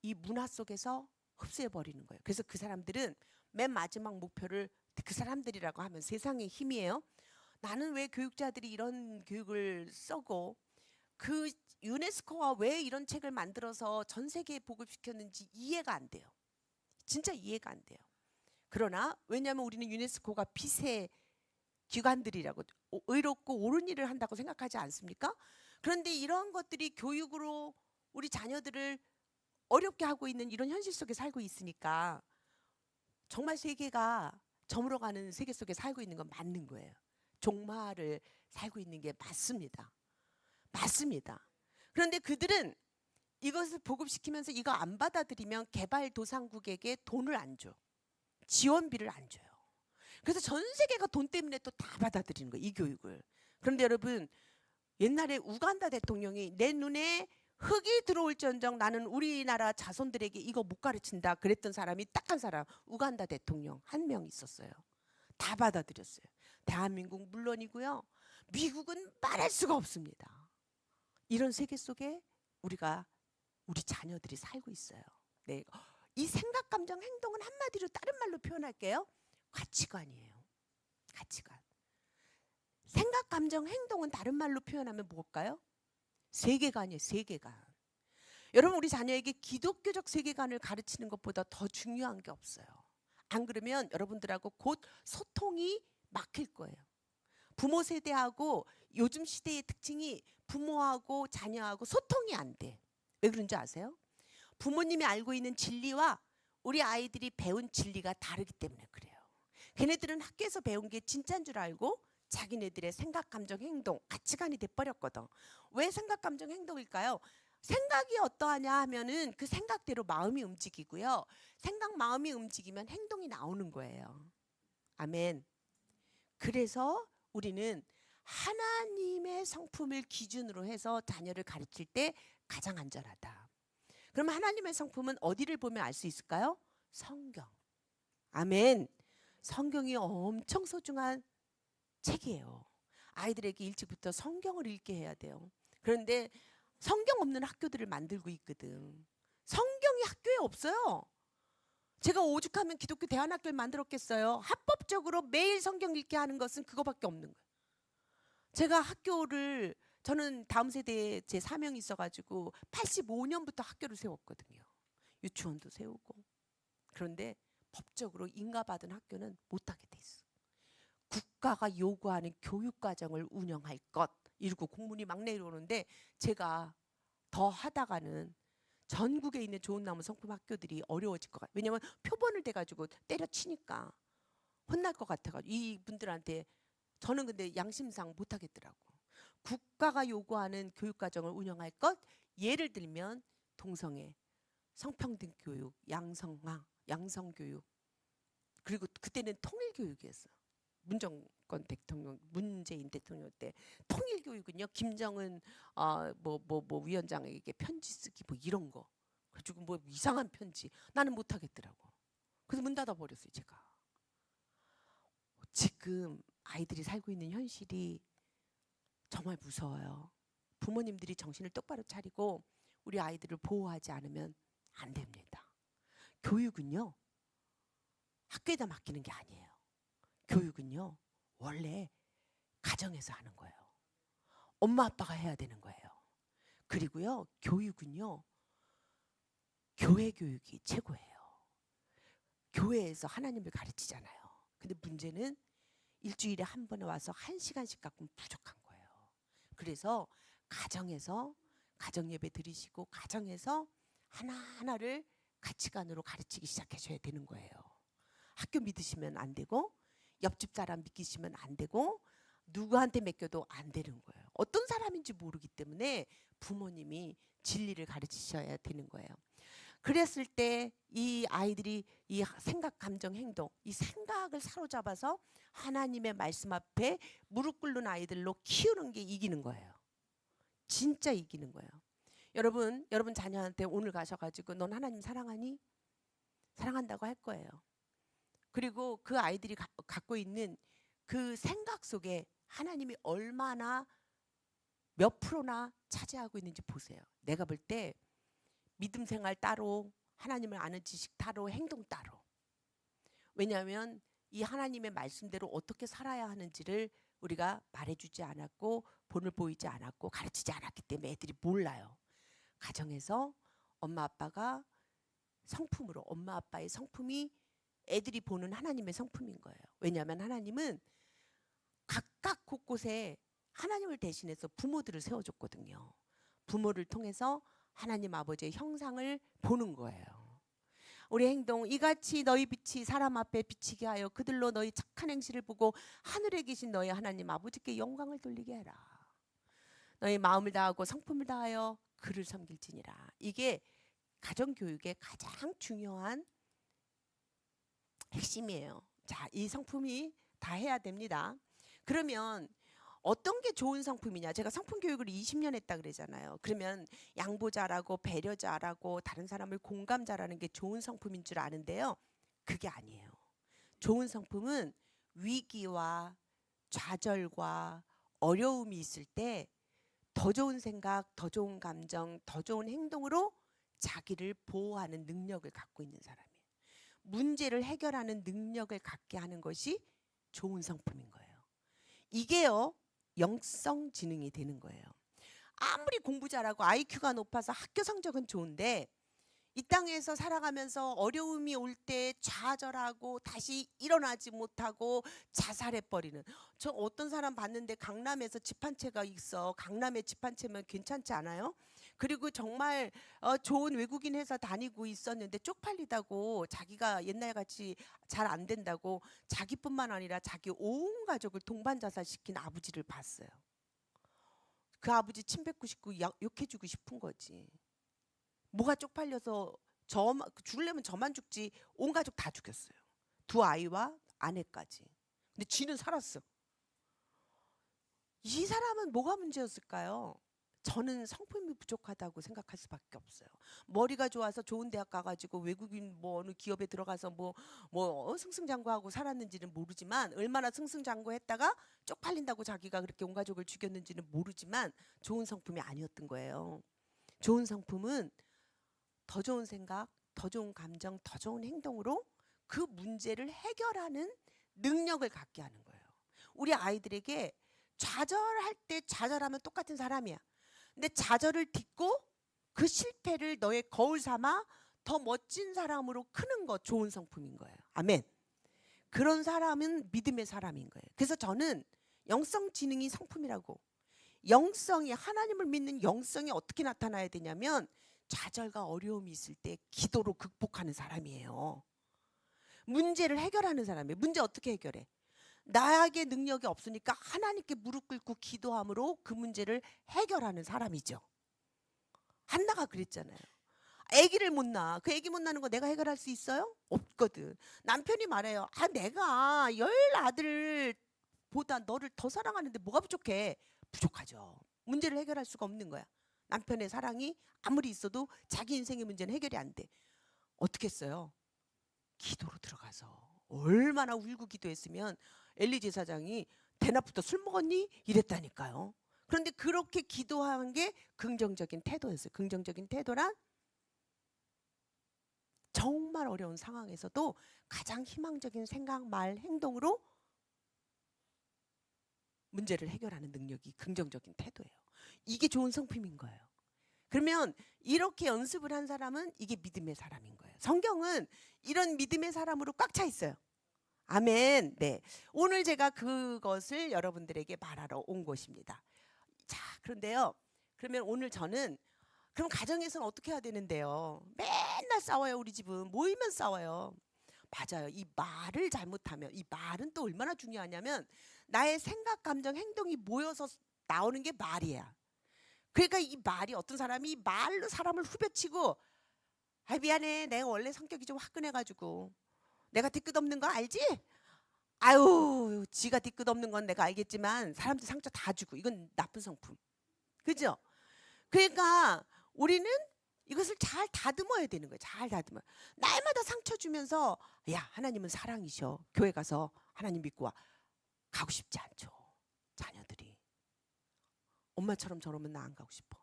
이 문화 속에서 흡수해버리는 거예요. 그래서 그 사람들은 맨 마지막 목표를, 그 사람들이라고 하면 세상의 힘이에요. 나는 왜 교육자들이 이런 교육을 써고 그 유네스코가 왜 이런 책을 만들어서 전 세계에 보급시켰는지 이해가 안 돼요. 진짜 이해가 안 돼요. 그러나 왜냐하면 우리는 유네스코가 폐쇄 기관들이라고 의롭고 옳은 일을 한다고 생각하지 않습니까? 그런데 이런 것들이 교육으로 우리 자녀들을 어렵게 하고 있는 이런 현실 속에 살고 있으니까 정말 세계가 저물어가는 세계 속에 살고 있는 건 맞는 거예요. 종말을 살고 있는 게 맞습니다. 맞습니다. 그런데 그들은 이것을 보급시키면서 이거 안 받아들이면 개발도상국에게 돈을 안 줘. 지원비를 안 줘요. 그래서 전 세계가 돈 때문에 또 다 받아들이는 거예요, 이 교육을. 그런데 여러분, 옛날에 우간다 대통령이 내 눈에 흙이 들어올지언정 나는 우리나라 자손들에게 이거 못 가르친다 그랬던 사람이 딱 한 사람, 우간다 대통령 한 명 있었어요. 다 받아들였어요. 대한민국 물론이고요. 미국은 말할 수가 없습니다. 이런 세계 속에 우리 자녀들이 살고 있어요. 네. 이 생각, 감정, 행동은 한마디로 다른 말로 표현할게요. 가치관이에요. 가치관. 생각, 감정, 행동은 다른 말로 표현하면 뭘까요? 세계관이에요. 세계관. 여러분, 우리 자녀에게 기독교적 세계관을 가르치는 것보다 더 중요한 게 없어요. 안 그러면 여러분들하고 곧 소통이 막힐 거예요. 부모 세대하고 요즘 시대의 특징이 부모하고 자녀하고 소통이 안 돼. 왜 그런지 아세요? 부모님이 알고 있는 진리와 우리 아이들이 배운 진리가 다르기 때문에 그래요. 걔네들은 학교에서 배운 게 진짜인 줄 알고 자기네들의 생각, 감정, 행동, 가치관이 돼버렸거든. 왜 생각, 감정, 행동일까요? 생각이 어떠하냐 하면은 그 생각대로 마음이 움직이고요. 생각, 마음이 움직이면 행동이 나오는 거예요. 아멘. 그래서 우리는 하나님의 성품을 기준으로 해서 자녀를 가르칠 때 가장 안전하다. 그러면 하나님의 성품은 어디를 보면 알 수 있을까요? 성경. 아멘. 성경이 엄청 소중한 책이에요. 아이들에게 일찍부터 성경을 읽게 해야 돼요. 그런데 성경 없는 학교들을 만들고 있거든. 성경이 학교에 없어요. 제가 오죽하면 기독교 대안학교를 만들었겠어요. 합법적으로 매일 성경 읽게 하는 것은 그거밖에 없는 거예요. 제가 저는 다음 세대에 제 사명이 있어가지고 85년부터 학교를 세웠거든요. 유치원도 세우고. 그런데 법적으로 인가받은 학교는 못하게 돼 있어. 국가가 요구하는 교육과정을 운영할 것 이러고 공문이 막 내려오는데 제가 더 하다가는 전국에 있는 좋은 나무 성품 학교들이 어려워질 것 같아요. 왜냐하면 표본을 대가지고 때려치니까 혼날 것 같아가지고 이분들한테 저는 근데 양심상 못하겠더라고. 국가가 요구하는 교육과정을 운영할 것 예를 들면 동성애, 성평등 교육, 양성교육 그리고 그때는 통일교육이었어. 문정권 대통령, 문재인 대통령 때 통일교육은요 김정은 위원장에게 편지 쓰기 뭐 이런 거 그리고 뭐 이상한 편지 나는 못하겠더라고. 그래서 문 닫아 버렸어요 제가. 지금 아이들이 살고 있는 현실이 정말 무서워요. 부모님들이 정신을 똑바로 차리고 우리 아이들을 보호하지 않으면 안 됩니다. 교육은요 학교에다 맡기는 게 아니에요. 교육은요 원래 가정에서 하는 거예요. 엄마 아빠가 해야 되는 거예요. 그리고요 교육은요 교회 교육이 최고예요. 교회에서 하나님을 가르치잖아요. 근데 문제는 일주일에 한 번에 와서 1시간씩 갖고는 부족한 거예요. 그래서 가정에서 가정예배 드리시고 가정에서 하나하나를 가치관으로 가르치기 시작해줘야 되는 거예요. 학교 믿으시면 안 되고 옆집 사람 믿기시면 안 되고 누구한테 맡겨도 안 되는 거예요. 어떤 사람인지 모르기 때문에 부모님이 진리를 가르치셔야 되는 거예요. 그랬을 때 이 아이들이 이 생각, 감정, 행동 이 생각을 사로잡아서 하나님의 말씀 앞에 무릎 꿇는 아이들로 키우는 게 이기는 거예요. 진짜 이기는 거예요. 여러분 자녀한테 오늘 가셔가지고 넌 하나님 사랑하니? 사랑한다고 할 거예요. 그리고 그 아이들이 갖고 있는 그 생각 속에 하나님이 얼마나 몇 프로나 차지하고 있는지 보세요. 내가 볼 때 믿음 생활 따로 하나님을 아는 지식 따로 행동 따로. 왜냐하면 이 하나님의 말씀대로 어떻게 살아야 하는지를 우리가 말해주지 않았고 본을 보이지 않았고 가르치지 않았기 때문에 애들이 몰라요. 가정에서 엄마 아빠가 성품으로, 엄마 아빠의 성품이 애들이 보는 하나님의 성품인 거예요. 왜냐하면 하나님은 각각 곳곳에 하나님을 대신해서 부모들을 세워줬거든요. 부모를 통해서 하나님 아버지의 형상을 보는 거예요. 우리 행동 이같이 너희 빛이 사람 앞에 비치게 하여 그들로 너희 착한 행실을 보고 하늘에 계신 너희 하나님 아버지께 영광을 돌리게 해라. 너희 마음을 다하고 성품을 다하여 그를 섬길지니라. 이게 가정교육의 가장 중요한 핵심이에요. 자, 이 성품이 다 해야 됩니다. 그러면 어떤 게 좋은 성품이냐? 제가 성품 교육을 20년 했다 그러잖아요. 그러면 양보 잘하고 배려 잘하고 다른 사람을 공감 잘하는 게 좋은 성품인 줄 아는데요. 그게 아니에요. 좋은 성품은 위기와 좌절과 어려움이 있을 때 더 좋은 생각, 더 좋은 감정, 더 좋은 행동으로 자기를 보호하는 능력을 갖고 있는 사람이에요. 문제를 해결하는 능력을 갖게 하는 것이 좋은 성품인 거예요. 이게요, 영성 지능이 되는 거예요. 아무리 공부 잘하고 IQ가 높아서 학교 성적은 좋은데 이 땅에서 살아가면서 어려움이 올 때 좌절하고 다시 일어나지 못하고 자살해버리는, 저 어떤 사람 봤는데 강남에서 집 한 채가 있어. 강남에 집 한 채면 괜찮지 않아요? 그리고 정말 좋은 외국인 회사 다니고 있었는데 쪽팔리다고, 자기가 옛날같이 잘 안 된다고 자기뿐만 아니라 자기 온 가족을 동반 자살시킨 아버지를 봤어요. 그 아버지 침 뱉고 싶고 욕해주고 싶은 거지. 뭐가 쪽팔려서 죽으려면 저만 죽지 온 가족 다 죽였어요. 두 아이와 아내까지. 근데 쥐는 살았어. 이 사람은 뭐가 문제였을까요? 저는 성품이 부족하다고 생각할 수밖에 없어요. 머리가 좋아서 좋은 대학 가가지고 외국인 뭐 어느 기업에 들어가서 뭐 승승장구하고 살았는지는 모르지만, 얼마나 승승장구했다가 쪽팔린다고 자기가 그렇게 온 가족을 죽였는지는 모르지만 좋은 성품이 아니었던 거예요. 좋은 성품은 더 좋은 생각, 더 좋은 감정, 더 좋은 행동으로 그 문제를 해결하는 능력을 갖게 하는 거예요. 우리 아이들에게 좌절할 때 좌절하면 똑같은 사람이야. 근데 좌절을 딛고 그 실패를 너의 거울 삼아 더 멋진 사람으로 크는 거 좋은 성품인 거예요. 아멘. 그런 사람은 믿음의 사람인 거예요. 그래서 저는 영성 지능이 성품이라고. 영성이, 하나님을 믿는 영성이 어떻게 나타나야 되냐면 좌절과 어려움이 있을 때 기도로 극복하는 사람이에요. 문제를 해결하는 사람이에요. 문제 어떻게 해결해? 나에게 능력이 없으니까 하나님께 무릎 꿇고 기도함으로 그 문제를 해결하는 사람이죠. 한나가 그랬잖아요. 아기를 못 낳아. 그 아기 못 낳는 거 내가 해결할 수 있어요? 없거든. 남편이 말해요. 내가 10 아들보다 너를 더 사랑하는데 뭐가 부족해? 부족하죠. 문제를 해결할 수가 없는 거야. 남편의 사랑이 아무리 있어도 자기 인생의 문제는 해결이 안 돼. 어떻게 했어요? 기도로 들어가서 얼마나 울고 기도했으면 엘리 제사장이 대낮부터 술 먹었니? 이랬다니까요. 그런데 그렇게 기도한 게 긍정적인 태도였어요. 긍정적인 태도란 정말 어려운 상황에서도 가장 희망적인 생각, 말, 행동으로 문제를 해결하는 능력이 긍정적인 태도예요. 이게 좋은 성품인 거예요. 그러면 이렇게 연습을 한 사람은 이게 믿음의 사람인 거예요. 성경은 이런 믿음의 사람으로 꽉 차 있어요. 아멘. 네. 오늘 제가 그것을 여러분들에게 말하러 온 것입니다. 자, 그런데요. 그러면 오늘 저는 그럼 가정에서는 어떻게 해야 되는데요? 맨날 싸워요. 우리 집은 모이면 싸워요. 맞아요. 이 말을 잘못하면, 이 말은 또 얼마나 중요하냐면 나의 생각, 감정, 행동이 모여서 나오는 게 말이야. 그러니까 이 말이, 어떤 사람이 말로 사람을 후벼치고 미안해, 내가 원래 성격이 좀 화끈해가지고 내가 뒤끝 없는 거 알지? 아유, 지가 뒤끝 없는 건 내가 알겠지만 사람들 상처 다 주고, 이건 나쁜 성품. 그죠? 그러니까 우리는 이것을 잘 다듬어야 되는 거예요. 잘 다듬어. 날마다 상처 주면서 야, 하나님은 사랑이셔. 교회 가서 하나님 믿고 와. 가고 싶지 않죠. 자녀들이. 엄마처럼 저러면 나 안 가고 싶어.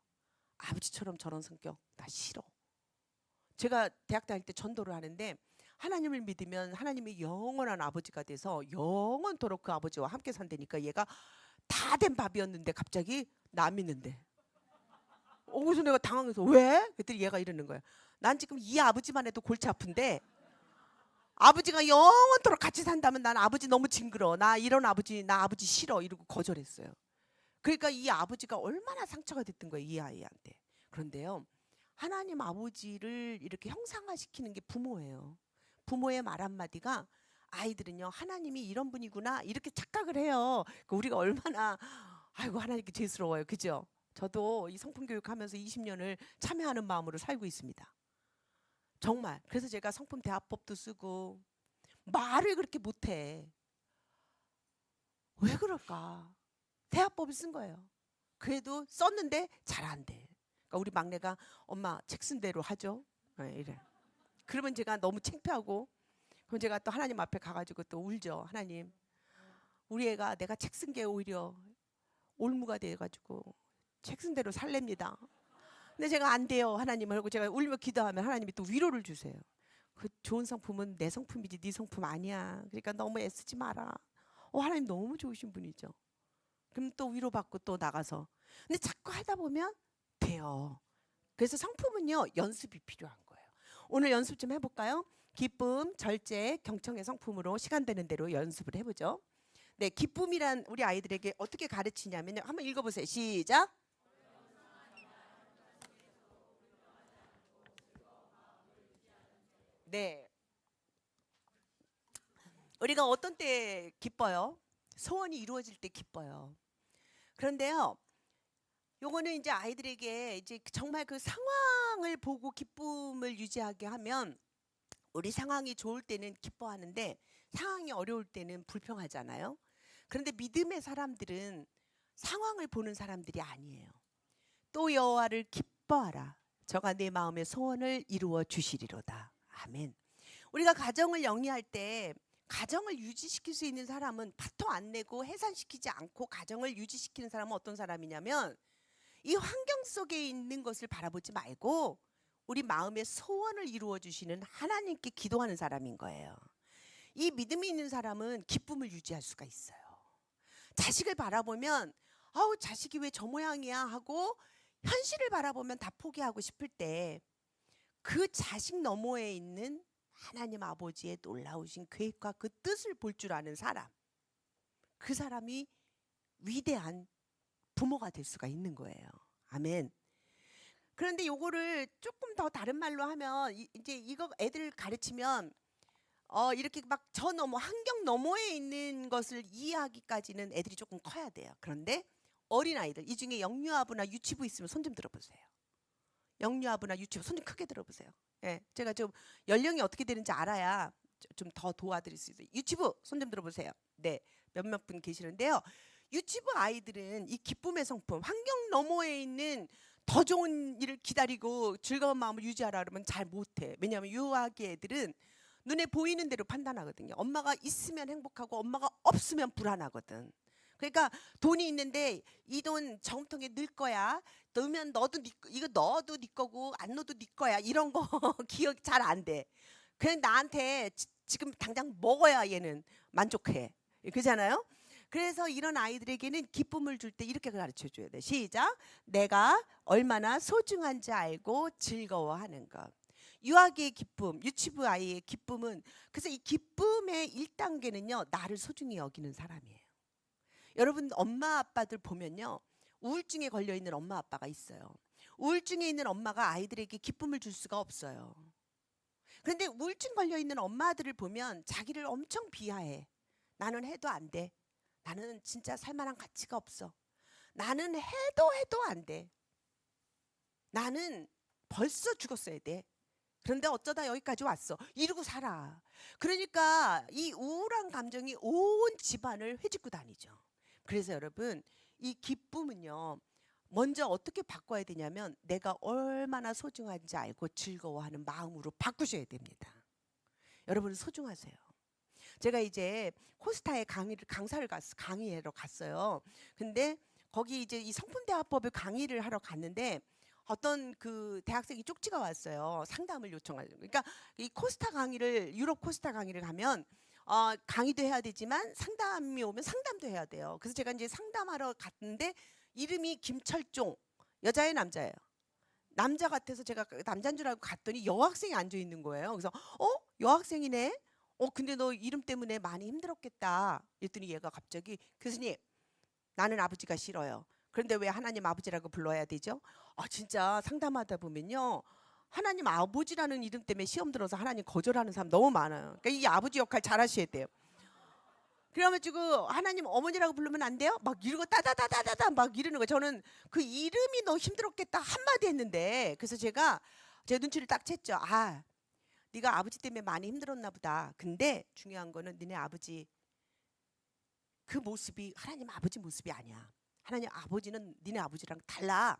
아버지처럼 저런 성격 나 싫어. 제가 대학 다닐 때 전도를 하는데 하나님을 믿으면 하나님이 영원한 아버지가 돼서 영원토록 그 아버지와 함께 산다니까 얘가 다 된 밥이었는데 갑자기 나 믿는데. 그래서 내가 당황해서 왜? 그랬더니 얘가 이러는 거야. 난 지금 이 아버지만 해도 골치 아픈데 아버지가 영원토록 같이 산다면 난 아버지 너무 징그러워. 나 이런 아버지, 나 아버지 싫어. 이러고 거절했어요. 그러니까 이 아버지가 얼마나 상처가 됐던 거예요, 이 아이한테. 그런데요, 하나님 아버지를 이렇게 형상화시키는 게 부모예요. 부모의 말 한마디가 아이들은요, 하나님이 이런 분이구나 이렇게 착각을 해요. 우리가 얼마나 아이고 하나님께 죄스러워요, 그죠? 저도 이 성품 교육하면서 20년을 참여하는 마음으로 살고 있습니다. 정말. 그래서 제가 성품 대화법도 쓰고 말을 그렇게 못해. 왜 그럴까? 대화법을 쓴 거예요. 그래도 썼는데 잘 안 돼. 그러니까 우리 막내가 엄마 책 쓴 대로 하죠. 이래. 그러면 제가 너무 창피하고 그럼 제가 또 하나님 앞에 가가지고 또 울죠. 하나님, 우리 애가 내가 책 쓴 게 오히려 올무가 돼가지고 책 쓴 대로 살랍니다. 근데 제가 안 돼요, 하나님. 하고 제가 울며 기도하면 하나님이 또 위로를 주세요. 그 좋은 성품은 내 성품이지 네 성품 아니야. 그러니까 너무 애쓰지 마라. 하나님 너무 좋으신 분이죠. 그럼 또 위로받고 또 나가서. 근데 자꾸 하다 보면 돼요. 그래서 성품은요, 연습이 필요한 거예요. 오늘 연습 좀 해볼까요? 기쁨, 절제, 경청의 성품으로 시간 되는 대로 연습을 해보죠. 네, 기쁨이란 우리 아이들에게 어떻게 가르치냐면요. 한번 읽어보세요. 시작. 네. 우리가 어떤 때 기뻐요? 소원이 이루어질 때 기뻐요. 그런데요, 요거는 이제 아이들에게 이제 정말 그 상황을 보고 기쁨을 유지하게 하면 우리 상황이 좋을 때는 기뻐하는데 상황이 어려울 때는 불평하잖아요. 그런데 믿음의 사람들은 상황을 보는 사람들이 아니에요. 또 여호와를 기뻐하라. 저가 내 마음의 소원을 이루어 주시리로다. 아멘. 우리가 가정을 영위할 때 가정을 유지시킬 수 있는 사람은 파토 안 내고 해산시키지 않고 가정을 유지시키는 사람은 어떤 사람이냐면 이 환경 속에 있는 것을 바라보지 말고 우리 마음의 소원을 이루어 주시는 하나님께 기도하는 사람인 거예요. 이 믿음이 있는 사람은 기쁨을 유지할 수가 있어요. 자식을 바라보면 아우 자식이 왜 저 모양이야 하고 현실을 바라보면 다 포기하고 싶을 때 그 자식 너머에 있는 하나님 아버지의 놀라우신 계획과 그 뜻을 볼 줄 아는 사람, 그 사람이 위대한 부모가 될 수가 있는 거예요. 아멘. 그런데 요거를 조금 더 다른 말로 하면 이제 이거 애들 가르치면 이렇게 막 저 너머 환경 너머에 있는 것을 이해하기까지는 애들이 조금 커야 돼요. 그런데 어린아이들 이 중에 영유아부나 유치부 있으면 손 좀 들어보세요. 영유아부나 유치부 손 좀 크게 들어보세요. 예, 제가 좀 연령이 어떻게 되는지 알아야 좀 더 도와드릴 수 있어요. 유치부 손 좀 들어보세요. 네, 몇몇 분 계시는데요. 유치부 아이들은 이 기쁨의 성품, 환경 너머에 있는 더 좋은 일을 기다리고 즐거운 마음을 유지하라 그러면 잘 못해. 왜냐하면 유아기 애들은 눈에 보이는 대로 판단하거든요. 엄마가 있으면 행복하고 엄마가 없으면 불안하거든. 그러니까 돈이 있는데 이 돈 저금통에 넣을 거야. 넣으면 너도 이거 넣어도 네 거고 안 넣어도 네 거야. 이런 거 기억 잘 안 돼. 그냥 나한테 지금 당장 먹어야 얘는 만족해. 그렇잖아요? 그래서 이런 아이들에게는 기쁨을 줄 때 이렇게 가르쳐 줘야 돼. 시작. 내가 얼마나 소중한지 알고 즐거워하는 것. 유아기의 기쁨, 유치부 아이의 기쁨은 그래서 이 기쁨의 1단계는요. 나를 소중히 여기는 사람이에요. 여러분 엄마 아빠들 보면요. 우울증에 걸려 있는 엄마 아빠가 있어요. 우울증에 있는 엄마가 아이들에게 기쁨을 줄 수가 없어요. 그런데 우울증 걸려 있는 엄마들을 보면 자기를 엄청 비하해. 나는 해도 안 돼. 나는 진짜 살만한 가치가 없어. 나는 해도 안 돼. 나는 벌써 죽었어야 돼. 그런데 어쩌다 여기까지 왔어. 이러고 살아. 그러니까 이 우울한 감정이 온 집안을 헤집고 다니죠. 그래서 여러분 이 기쁨은요. 먼저 어떻게 바꿔야 되냐면 내가 얼마나 소중한지 알고 즐거워하는 마음으로 바꾸셔야 됩니다. 여러분 소중하세요. 제가 이제 코스타에 강의하러 갔어요. 근데 거기 이제 이 성품대화법을 강의를 하러 갔는데 어떤 그 대학생이 쪽지가 왔어요. 상담을 요청하는. 그러니까 이 코스타 강의를 유럽 코스타 강의를 가면 강의도 해야 되지만 상담이 오면 상담도 해야 돼요. 그래서 제가 이제 상담하러 갔는데 이름이 김철종, 여자예요, 남자예요? 남자 같아서 제가 남자인 줄 알고 갔더니 여학생이 앉아 있는 거예요. 그래서 여학생이네. 근데 너 이름 때문에 많이 힘들었겠다. 그랬더니 얘가 갑자기 교수님, 나는 아버지가 싫어요. 그런데 왜 하나님 아버지라고 불러야 되죠? 진짜 상담하다 보면요, 하나님 아버지라는 이름 때문에 시험 들어서 하나님 거절하는 사람 너무 많아요. 그러니까 이 아버지 역할 잘 하셔야 돼요. 그래가지고 하나님 어머니라고 부르면 안 돼요? 막 이러고 따다다다다다 막 이러는 거예요. 저는 그 이름이 너무 힘들었겠다 한마디 했는데, 그래서 제가 제 눈치를 딱 챘죠. 네가 아버지 때문에 많이 힘들었나 보다. 근데 중요한 거는 너네 아버지 그 모습이 하나님 아버지 모습이 아니야. 하나님 아버지는 니네 아버지랑 달라.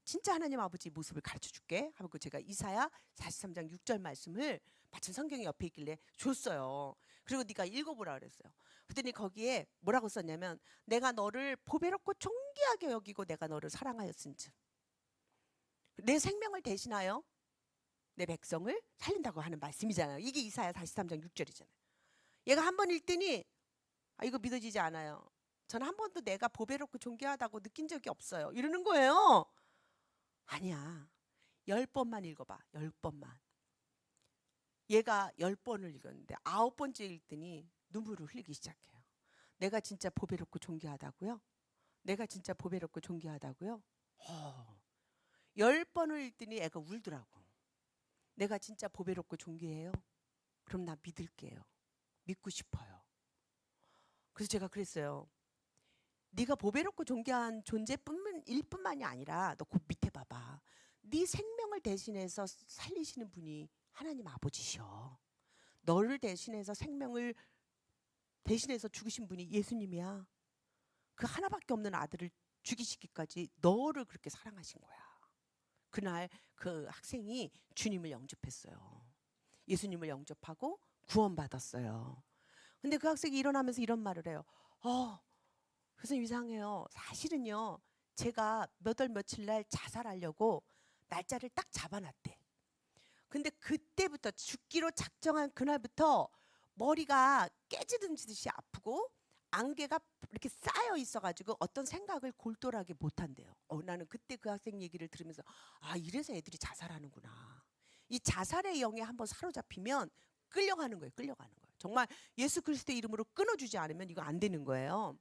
진짜 하나님 아버지 모습을 가르쳐 줄게 하고 제가 이사야 43장 6절 말씀을 마침 성경이 옆에 있길래 줬어요. 그리고 네가 읽어보라 그랬어요. 그랬더니 거기에 뭐라고 썼냐면, 내가 너를 보배롭고 존귀하게 여기고 내가 너를 사랑하였은즉 내 생명을 대신하여 내 백성을 살린다고 하는 말씀이잖아요. 이게 이사야 43장 6절이잖아요. 얘가 한 번 읽더니 이거 믿어지지 않아요. 저는 한 번도 내가 보배롭고 존귀하다고 느낀 적이 없어요. 이러는 거예요. 아니야. 10번만 읽어봐. 10번만. 얘가 10번을 읽었는데 9번째 읽더니 눈물을 흘리기 시작해요. 내가 진짜 보배롭고 존귀하다고요? 내가 진짜 보배롭고 존귀하다고요? 10번을 읽더니 애가 울더라고. 내가 진짜 보배롭고 존귀해요? 그럼 나 믿을게요. 믿고 싶어요. 그래서 제가 그랬어요. 네가 보배롭고 존귀한 존재뿐만이 아니라 너 그 밑에 봐봐. 네 생명을 대신해서 살리시는 분이 하나님 아버지셔. 너를 대신해서 생명을 대신해서 죽으신 분이 예수님이야. 그 하나밖에 없는 아들을 죽이시기까지 너를 그렇게 사랑하신 거야. 그날 그 학생이 주님을 영접했어요. 예수님을 영접하고 구원받았어요. 근데 그 학생이 일어나면서 이런 말을 해요. 교수님 이상해요. 사실은요, 제가 몇 월 며칠 날 자살하려고 날짜를 딱 잡아놨대. 근데 그때부터 죽기로 작정한 그날부터 머리가 깨지듯이 아프고 안개가 이렇게 쌓여 있어가지고 어떤 생각을 골똘하게 못한대요. 나는 그때 그 학생 얘기를 들으면서 이래서 애들이 자살하는구나. 이 자살의 영에 한번 사로잡히면 끌려가는 거예요. 끌려가는 거예요. 정말 예수 그리스도의 이름으로 끊어주지 않으면 이거 안 되는 거예요.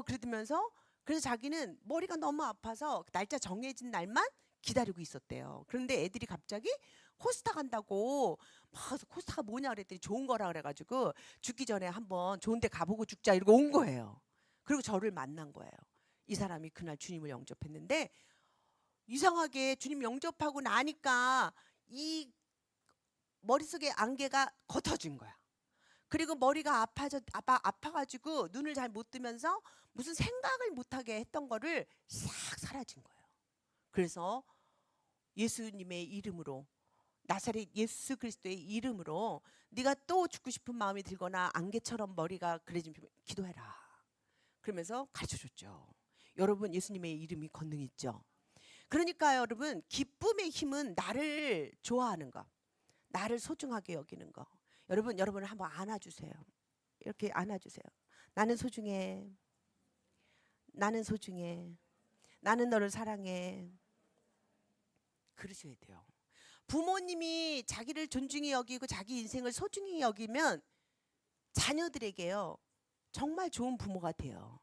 그러면서 그래서 자기는 머리가 너무 아파서 날짜 정해진 날만 기다리고 있었대요. 그런데 애들이 갑자기 코스타 간다고 막 코스타가 뭐냐 그랬더니 좋은 거라 그래가지고 죽기 전에 한번 좋은 데 가보고 죽자 이러고 온 거예요. 그리고 저를 만난 거예요. 이 사람이 그날 주님을 영접했는데 이상하게 주님 영접하고 나니까 이 머릿속에 안개가 걷어진 거야. 그리고 머리가 아파가지고 눈을 잘 못 뜨면서 무슨 생각을 못하게 했던 거를 싹 사라진 거예요. 그래서 예수님의 이름으로, 나사렛 예수 그리스도의 이름으로 네가 또 죽고 싶은 마음이 들거나 안개처럼 머리가 그래지면 기도해라. 그러면서 가르쳐줬죠. 여러분, 예수님의 이름이 권능 있죠. 그러니까 여러분, 기쁨의 힘은 나를 좋아하는 거, 나를 소중하게 여기는 거. 여러분을 한번 안아주세요. 이렇게 안아주세요. 나는 소중해. 나는 소중해. 나는 너를 사랑해. 그러셔야 돼요. 부모님이 자기를 존중히 여기고 자기 인생을 소중히 여기면 자녀들에게요, 정말 좋은 부모가 돼요.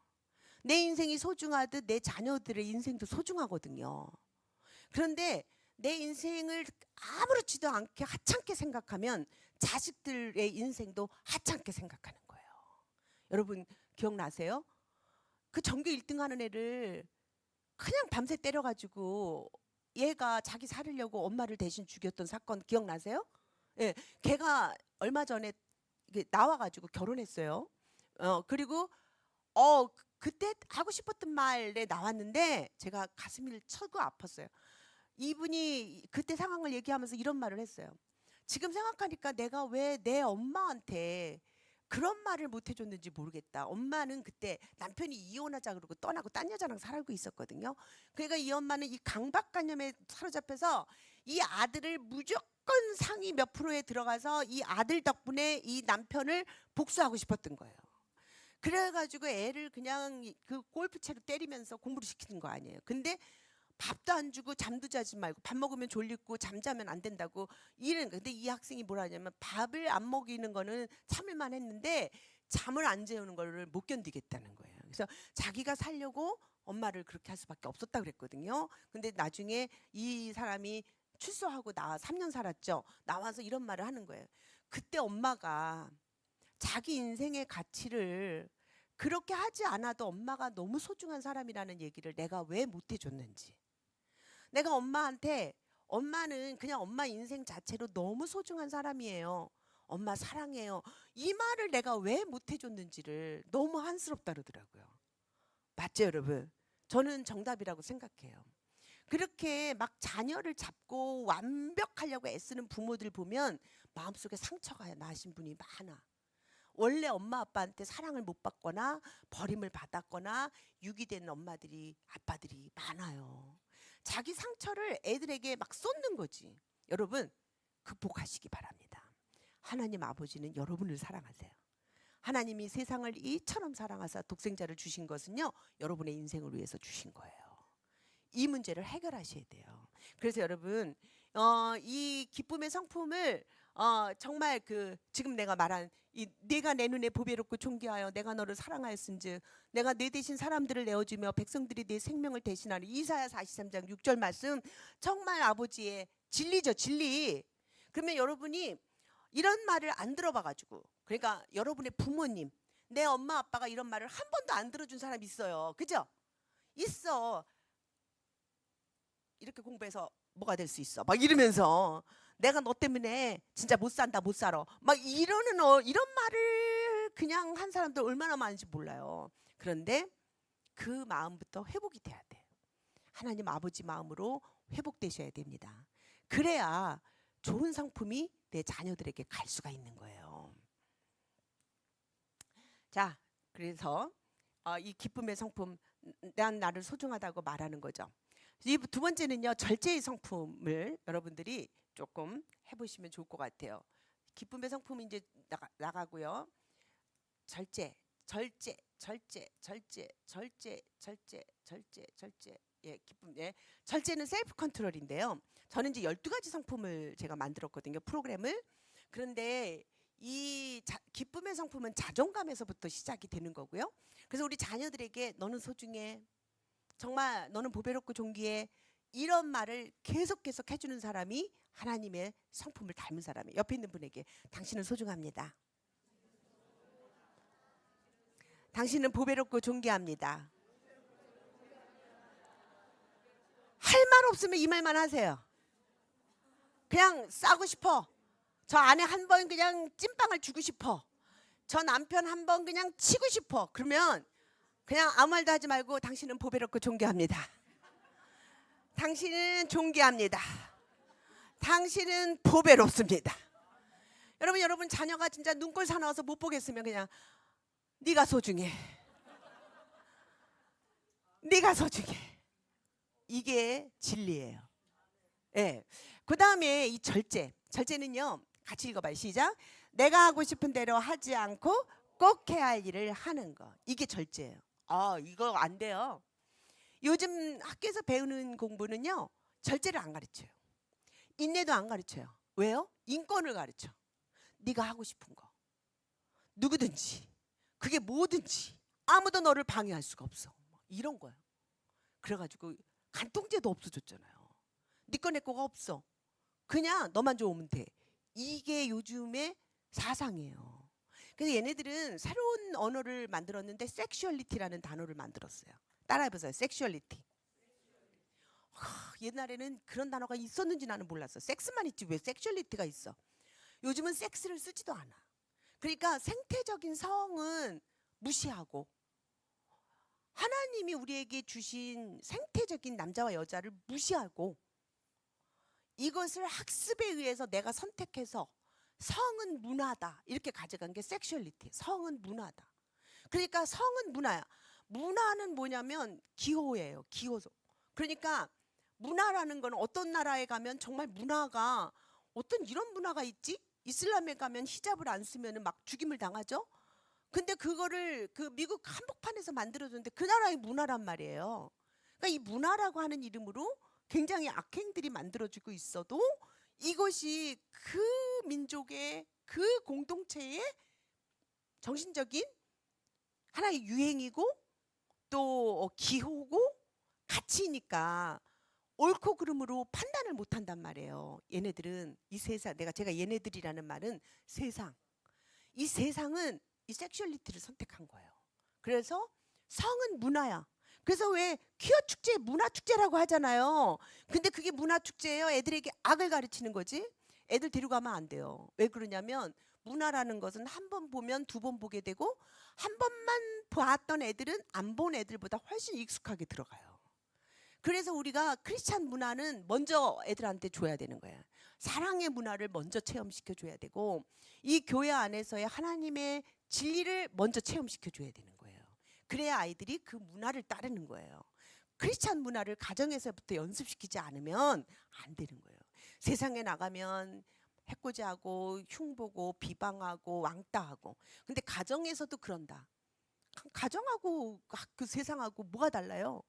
내 인생이 소중하듯 내 자녀들의 인생도 소중하거든요. 그런데 내 인생을 아무렇지도 않게 하찮게 생각하면 자식들의 인생도 하찮게 생각하는 거예요. 여러분 기억나세요? 그 전교 1등 하는 애를 그냥 밤새 때려가지고 얘가 자기 살으려고 엄마를 대신 죽였던 사건 기억나세요? 예, 걔가 얼마 전에 나와가지고 결혼했어요. 그리고 그때 하고 싶었던 말에 나왔는데 제가 가슴이 철고 아팠어요. 이분이 그때 상황을 얘기하면서 이런 말을 했어요. 지금 생각하니까 내가 왜 내 엄마한테 그런 말을 못 해줬는지 모르겠다. 엄마는 그때 남편이 이혼하자 그러고 떠나고 딴 여자랑 살고 있었거든요. 그러니까 이 엄마는 이 강박관념에 사로잡혀서 이 아들을 무조건 상위 몇 프로에 들어가서 이 아들 덕분에 이 남편을 복수하고 싶었던 거예요. 그래가지고 애를 그냥 그 골프채로 때리면서 공부를 시키는 거 아니에요. 근데 밥도 안 주고 잠도 자지 말고 밥 먹으면 졸리고 잠자면 안 된다고 이런. 근데 이 학생이 뭐라 하냐면 밥을 안 먹이는 거는 참을만 했는데 잠을 안 재우는 거를 못 견디겠다는 거예요. 그래서 자기가 살려고 엄마를 그렇게 할 수밖에 없었다 그랬거든요. 근데 나중에 이 사람이 출소하고 3년 살았죠. 나와서 이런 말을 하는 거예요. 그때 엄마가 자기 인생의 가치를 그렇게 하지 않아도 엄마가 너무 소중한 사람이라는 얘기를 내가 왜 못 해줬는지. 내가 엄마한테 엄마는 그냥 엄마 인생 자체로 너무 소중한 사람이에요. 엄마 사랑해요. 이 말을 내가 왜 못 해줬는지를 너무 한스럽다 그러더라고요. 맞죠, 여러분? 저는 정답이라고 생각해요. 그렇게 막 자녀를 잡고 완벽하려고 애쓰는 부모들 보면 마음속에 상처가 나신 분이 많아. 원래 엄마 아빠한테 사랑을 못 받거나 버림을 받았거나 유기된 엄마들이 아빠들이 많아요. 자기 상처를 애들에게 막 쏟는 거지. 여러분 극복하시기 바랍니다. 하나님 아버지는 여러분을 사랑하세요. 하나님이 세상을 이처럼 사랑하사 독생자를 주신 것은요, 여러분의 인생을 위해서 주신 거예요. 이 문제를 해결하셔야 돼요. 그래서 여러분 이 기쁨의 성품을 정말 그 지금 내가 말한 이 내가 내 눈에 보배롭고 존귀하여 내가 너를 사랑하였은즉 내가 내 대신 사람들을 내어주며 백성들이 내 생명을 대신하는 이사야 43장 6절 말씀 정말 아버지의 진리죠, 진리. 그러면 여러분이 이런 말을 안 들어봐가지고, 그러니까 여러분의 부모님, 내 엄마 아빠가 이런 말을 한 번도 안 들어준 사람 있어요. 그죠? 있어. 이렇게 공부해서 뭐가 될 수 있어 막 이러면서 내가 너 때문에 진짜 못 산다 못 살아 막 이러는 이런 말을 그냥 한 사람들 얼마나 많은지 몰라요. 그런데 그 마음부터 회복이 돼야 돼. 하나님 아버지 마음으로 회복되셔야 됩니다. 그래야 좋은 성품이 내 자녀들에게 갈 수가 있는 거예요. 자, 그래서 이 기쁨의 성품, 난 나를 소중하다고 말하는 거죠. 이 두 번째는요, 절제의 성품을 여러분들이 조금 해보시면 좋을 것 같아요. 기쁨의 성품이 이제 나가고요. 절제. 예, 기쁨. 예. 절제는 셀프 컨트롤인데요. 저는 이제 12가지 성품을 제가 만들었거든요, 프로그램을. 그런데 이 기쁨의 성품은 자존감에서부터 시작이 되는 거고요. 그래서 우리 자녀들에게 너는 소중해, 정말 너는 보배롭고 존귀해, 이런 말을 계속 해주는 사람이 하나님의 성품을 닮은 사람이에요. 옆에 있는 분에게 당신은 소중합니다. 당신은 보배롭고 존귀합니다. 할 말 없으면 이 말만 하세요. 그냥 싸고 싶어. 저 아내 한 번 그냥 찐빵을 주고 싶어. 저 남편 한 번 그냥 치고 싶어. 그러면 그냥 아무 말도 하지 말고 당신은 보배롭고 존귀합니다. 당신은 존귀합니다. 당신은 보배롭습니다. 여러분 자녀가 진짜 눈꼴 사나워서 못 보겠으면 그냥 네가 소중해. 네가 소중해. 이게 진리예요. 예. 그 다음에 이 절제는요, 같이 읽어봐요. 시작. 내가 하고 싶은 대로 하지 않고 꼭 해야 할 일을 하는 거. 이게 절제예요. 이거 안 돼요. 요즘 학교에서 배우는 공부는요, 절제를 안 가르쳐요. 인내도 안 가르쳐요. 왜요? 인권을 가르쳐. 네가 하고 싶은 거, 누구든지, 그게 뭐든지 아무도 너를 방해할 수가 없어. 이런 거예요. 그래가지고 간통죄도 없어졌잖아요. 네 거 내 거가 없어. 그냥 너만 좋으면 돼. 이게 요즘의 사상이에요. 그래서 얘네들은 새로운 언어를 만들었는데 섹슈얼리티라는 단어를 만들었어요. 따라해보세요. 섹슈얼리티. 옛날에는 그런 단어가 있었는지 나는 몰랐어. 섹스만 있지 왜 섹슈얼리티가 있어. 요즘은 섹스를 쓰지도 않아. 그러니까 생태적인 성은 무시하고 하나님이 우리에게 주신 생태적인 남자와 여자를 무시하고 이것을 학습에 의해서 내가 선택해서 성은 문화다 이렇게 가져간 게 섹슈얼리티. 성은 문화다. 그러니까 성은 문화야. 문화는 뭐냐면 기호예요. 기호소. 그러니까 문화라는 건 어떤 나라에 가면 정말 문화가 어떤 이런 문화가 있지? 이슬람에 가면 히잡을 안 쓰면 막 죽임을 당하죠. 근데 그거를 그 미국 한복판에서 만들어줬는데 그 나라의 문화란 말이에요. 그러니까 이 문화라고 하는 이름으로 굉장히 악행들이 만들어지고 있어도 이것이 그 민족의 그 공동체의 정신적인 하나의 유행이고 또 기호고 가치니까 옳고 그름으로 판단을 못한단 말이에요. 얘네들은 이 세상, 제가 얘네들이라는 말은 세상, 이 세상은 이 섹슈얼리티를 선택한 거예요. 그래서 성은 문화야. 그래서 왜 퀴어 축제 문화 축제라고 하잖아요. 근데 그게 문화 축제예요. 애들에게 악을 가르치는 거지. 애들 데리고 가면 안 돼요. 왜 그러냐면 문화라는 것은 한 번 보면 두 번 보게 되고 한 번만 봤던 애들은 안 본 애들보다 훨씬 익숙하게 들어가요. 그래서 우리가 크리스찬 문화는 먼저 애들한테 줘야 되는 거예요. 사랑의 문화를 먼저 체험시켜 줘야 되고 이 교회 안에서의 하나님의 진리를 먼저 체험시켜 줘야 되는 거예요. 그래야 아이들이 그 문화를 따르는 거예요. 크리스찬 문화를 가정에서부터 연습시키지 않으면 안 되는 거예요. 세상에 나가면 해코지하고 흉보고 비방하고 왕따하고. 근데 가정에서도 그런다. 가정하고 그 세상하고 뭐가 달라요?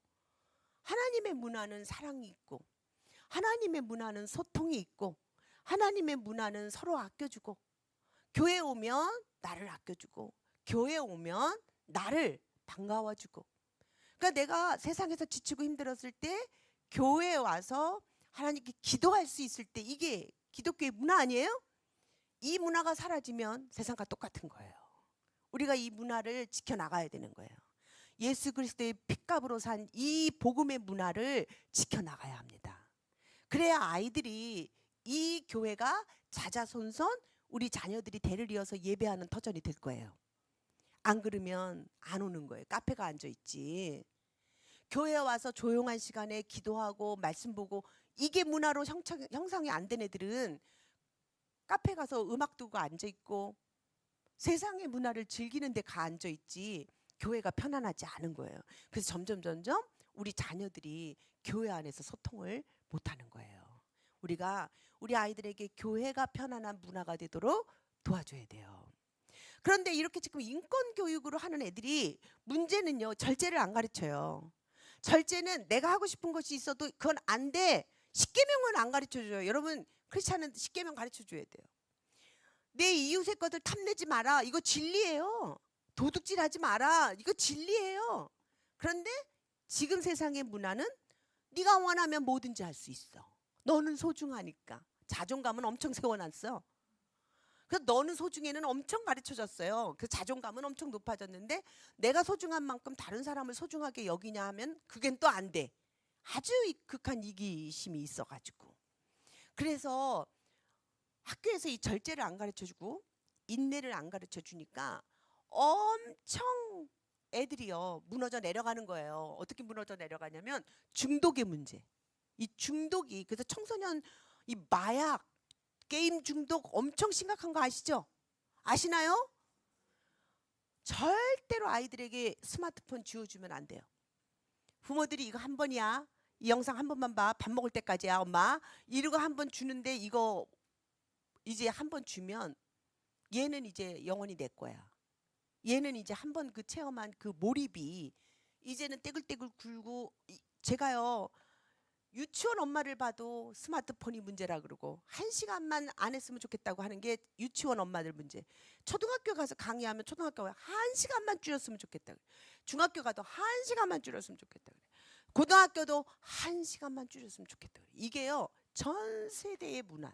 하나님의 문화는 사랑이 있고 하나님의 문화는 소통이 있고 하나님의 문화는 서로 아껴주고 교회 오면 나를 아껴주고 교회 오면 나를 반가워주고. 그러니까 내가 세상에서 지치고 힘들었을 때 교회에 와서 하나님께 기도할 수 있을 때 이게 기독교의 문화 아니에요? 이 문화가 사라지면 세상과 똑같은 거예요. 우리가 이 문화를 지켜나가야 되는 거예요. 예수 그리스도의 핏값으로 산 이 복음의 문화를 지켜나가야 합니다. 그래야 아이들이 이 교회가 자자손손 우리 자녀들이 대를 이어서 예배하는 터전이 될 거예요. 안 그러면 안 오는 거예요. 카페가 앉아있지. 교회에 와서 조용한 시간에 기도하고 말씀 보고 이게 문화로 형성이 안 된 애들은 카페 가서 음악 두고 앉아있고 세상의 문화를 즐기는 데 가 앉아있지 교회가 편안하지 않은 거예요. 그래서 점점 우리 자녀들이 교회 안에서 소통을 못하는 거예요. 우리가 우리 아이들에게 교회가 편안한 문화가 되도록 도와줘야 돼요. 그런데 이렇게 지금 인권 교육으로 하는 애들이 문제는요. 절제를 안 가르쳐요. 절제는 내가 하고 싶은 것이 있어도 그건 안 돼. 십계명은 안 가르쳐줘요. 여러분 크리스찬은 십계명 가르쳐줘야 돼요. 내 이웃의 것들 탐내지 마라. 이거 진리예요. 도둑질하지 마라. 이거 진리예요. 그런데 지금 세상의 문화는 네가 원하면 뭐든지 할 수 있어. 너는 소중하니까. 자존감은 엄청 세워놨어. 그래서 너는 소중해는 엄청 가르쳐줬어요. 그 자존감은 엄청 높아졌는데 내가 소중한 만큼 다른 사람을 소중하게 여기냐 하면 그겐 또 안 돼. 아주 극한 이기심이 있어가지고. 그래서 학교에서 이 절제를 안 가르쳐주고 인내를 안 가르쳐주니까 엄청 애들이요 무너져 내려가는 거예요. 어떻게 무너져 내려가냐면 중독의 문제. 이 중독이 그래서 청소년 이 마약 게임 중독 엄청 심각한 거 아시죠? 아시나요? 절대로 아이들에게 스마트폰 쥐어주면 안 돼요. 부모들이 이거 한 번이야. 이 영상 한 번만 봐. 밥 먹을 때까지야 엄마. 이러고 한 번 주는데 이거 이제 한 번 주면 얘는 이제 영원히 내 거야. 얘는 이제 한 번 그 체험한 그 몰입이 이제는 떼굴떼굴 굴고 제가요 유치원 엄마를 봐도 스마트폰이 문제라 그러고 1시간만 안 했으면 좋겠다고 하는 게 유치원 엄마들 문제. 초등학교 가서 강의하면 초등학교 1시간만 줄였으면 좋겠다. 중학교 가도 1시간만 줄였으면 좋겠다. 고등학교도 1시간만 줄였으면 좋겠다. 이게요 전 세대의 문화.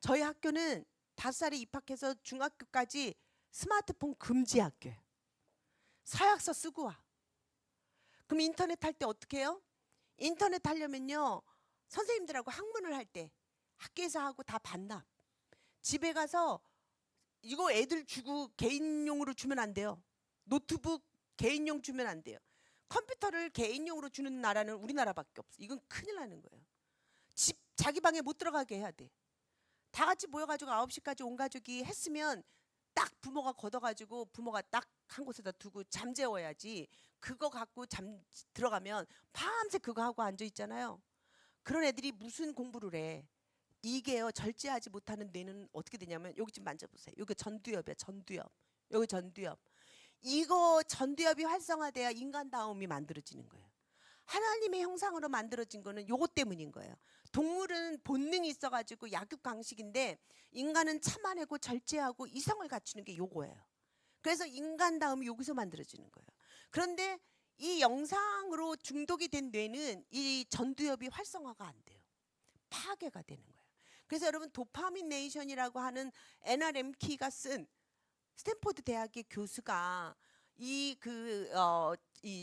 저희 학교는 5살에 입학해서 중학교까지 스마트폰 금지 학교예요. 서약서 쓰고 와. 그럼 인터넷 할 때 어떻게 해요? 인터넷 하려면요 선생님들하고 학문을 할 때 학교에서 하고 다 반납. 집에 가서 이거 애들 주고 개인용으로 주면 안 돼요. 노트북 개인용 주면 안 돼요. 컴퓨터를 개인용으로 주는 나라는 우리나라밖에 없어. 이건 큰일 나는 거예요. 집 자기 방에 못 들어가게 해야 돼. 다 같이 모여가지고 9시까지 온 가족이 했으면 딱 부모가 걷어가지고 부모가 딱 한 곳에다 두고 잠재워야지. 그거 갖고 들어가면 밤새 그거 하고 앉아 있잖아요. 그런 애들이 무슨 공부를 해. 이게요, 절제하지 못하는 뇌는 어떻게 되냐면, 여기 좀 만져보세요. 여기 전두엽이야, 전두엽. 여기 전두엽. 이거 전두엽이 활성화돼야 인간다움이 만들어지는 거예요. 하나님의 형상으로 만들어진 거는 요것 때문인 거예요. 동물은 본능이 있어가지고 약육강식인데, 인간은 참아내고 절제하고 이성을 갖추는 게 요거예요. 그래서 인간다움이 여기서 만들어지는 거예요. 그런데 이 영상으로 중독이 된 뇌는 이 전두엽이 활성화가 안 돼요. 파괴가 되는 거예요. 그래서 여러분, 도파민 네이션이라고 하는 NRM키가 쓴, 스탠포드 대학의 교수가 이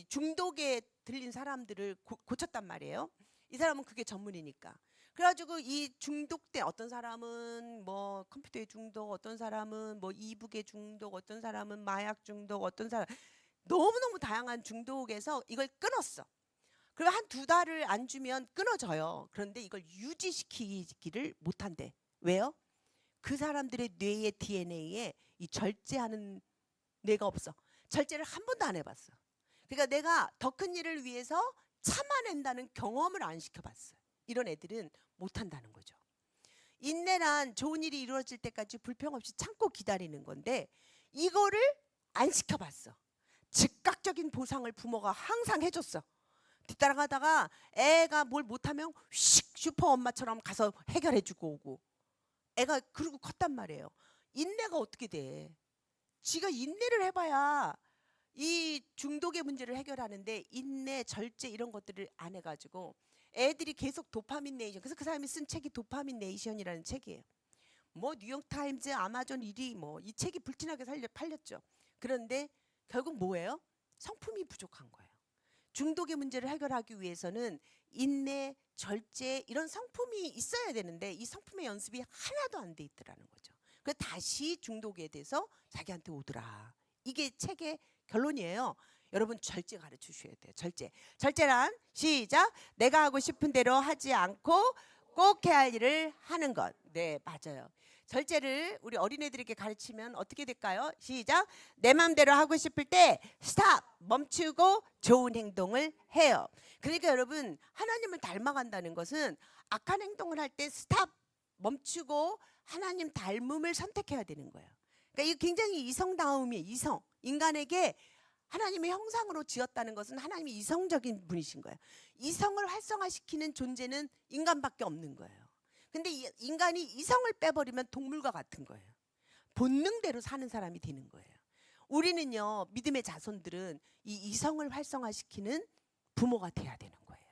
중독에 들린 사람들을 고쳤단 말이에요. 이 사람은 그게 전문이니까. 그래가지고 이 중독 때 어떤 사람은 뭐 컴퓨터의 중독, 어떤 사람은 뭐 이북의 중독, 어떤 사람은 마약 중독, 어떤 사람 너무너무 다양한 중독에서 이걸 끊었어. 그리고 한 2달을 안 주면 끊어져요. 그런데 이걸 유지시키기를 못한대. 왜요? 그 사람들의 뇌의 DNA에 이 절제하는 뇌가 없어. 절제를 한 번도 안 해봤어. 그러니까 내가 더 큰 일을 위해서 참아낸다는 경험을 안 시켜봤어요. 이런 애들은 못한다는 거죠. 인내란 좋은 일이 이루어질 때까지 불평 없이 참고 기다리는 건데, 이거를 안 시켜봤어. 즉각적인 보상을 부모가 항상 해줬어. 뒤따라가다가 애가 뭘 못하면 휙 슈퍼 엄마처럼 가서 해결해주고 오고. 애가 그러고 컸단 말이에요. 인내가 어떻게 돼? 지가 인내를 해봐야 이 중독의 문제를 해결하는데, 인내, 절제 이런 것들을 안 해가지고 애들이 계속 도파민 네이션. 그래서 그 사람이 쓴 책이 도파민 네이션이라는 책이에요. 뭐 뉴욕타임즈, 아마존 1위 뭐 이 책이 불티나게 팔렸죠. 그런데 결국 뭐예요? 성품이 부족한 거예요. 중독의 문제를 해결하기 위해서는 인내, 절제 이런 성품이 있어야 되는데, 이 성품의 연습이 하나도 안 돼 있더라는 거죠. 그래서 다시 중독에 대해서 자기한테 오더라. 이게 책의 결론이에요. 여러분, 절제 가르쳐 주셔야 돼요. 절제란 시작. 내가 하고 싶은 대로 하지 않고 꼭 해야 할 일을 하는 것. 네, 맞아요. 절제를 우리 어린애들에게 가르치면 어떻게 될까요? 시작. 내 마음대로 하고 싶을 때 스탑, 멈추고 좋은 행동을 해요. 그러니까 여러분, 하나님을 닮아간다는 것은 악한 행동을 할 때 스탑, 멈추고 하나님 닮음을 선택해야 되는 거예요. 그러니까 이거 굉장히 이성다움이에요. 이성. 인간에게 하나님의 형상으로 지었다는 것은 하나님이 이성적인 분이신 거예요. 이성을 활성화시키는 존재는 인간밖에 없는 거예요. 근데 인간이 이성을 빼버리면 동물과 같은 거예요. 본능대로 사는 사람이 되는 거예요. 우리는요, 믿음의 자손들은 이 이성을 활성화시키는 부모가 돼야 되는 거예요.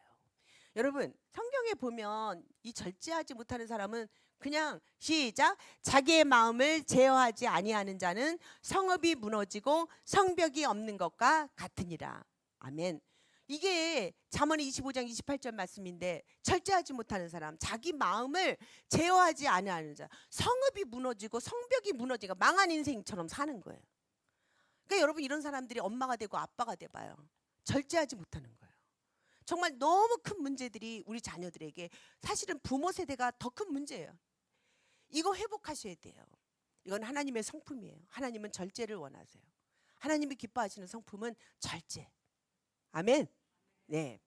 여러분, 성경에 보면 이 절제하지 못하는 사람은 그냥 시작. 자기의 마음을 제어하지 아니하는 자는 성읍이 무너지고 성벽이 없는 것과 같으니라. 아멘. 이게 잠언 25장 28절 말씀인데, 절제하지 못하는 사람, 자기 마음을 제어하지 아니하는 자, 성읍이 무너지고 성벽이 무너지고 망한 인생처럼 사는 거예요. 그러니까 여러분, 이런 사람들이 엄마가 되고 아빠가 돼봐요. 절제하지 못하는 거예요. 정말 너무 큰 문제들이 우리 자녀들에게, 사실은 부모 세대가 더 큰 문제예요. 이거 회복하셔야 돼요. 이건 하나님의 성품이에요. 하나님은 절제를 원하세요. 하나님이 기뻐하시는 성품은 절제. 아멘. 네.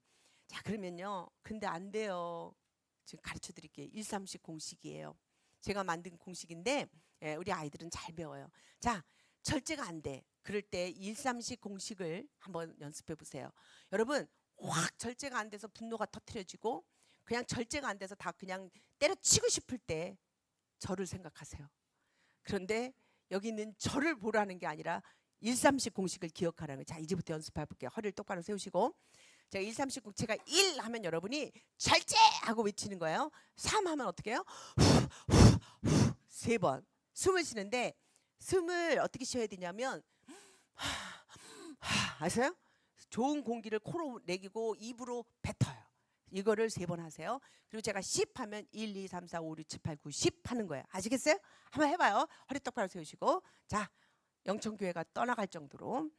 자, 그러면요. 근데 안 돼요. 지금 가르쳐 드릴게요. 1-3식 공식이에요. 제가 만든 공식인데, 우리 아이들은 잘 배워요. 자, 절제가 안 돼. 그럴 때 1-3식 공식을 한번 연습해 보세요. 여러분, 확 절제가 안 돼서 분노가 터트려지고, 그냥 절제가 안 돼서 다 그냥 때려치고 싶을 때 저를 생각하세요. 그런데 여기는 저를 보라는 게 아니라 1-3식 공식을 기억하라는 거예요. 자, 이제부터 연습해 볼게요. 허리를 똑바로 세우시고, 제가 1-3식 공식, 제가 1 하면 여러분이 절제 하고 외치는 거예요. 3 하면 어떻게 해요? 3번 숨을 쉬는데, 숨을 어떻게 쉬어야 되냐면, 아세요? 좋은 공기를 코로 내기고 입으로 뱉어요. 이거를 3번 하세요. 그리고 제가 10 하면 1, 2, 3, 4, 5, 6, 7, 8, 9, 10 하는 거예요. 아시겠어요? 한번 해봐요. 허리 똑바로 세우시고. 자, 영천교회가 떠나갈 정도로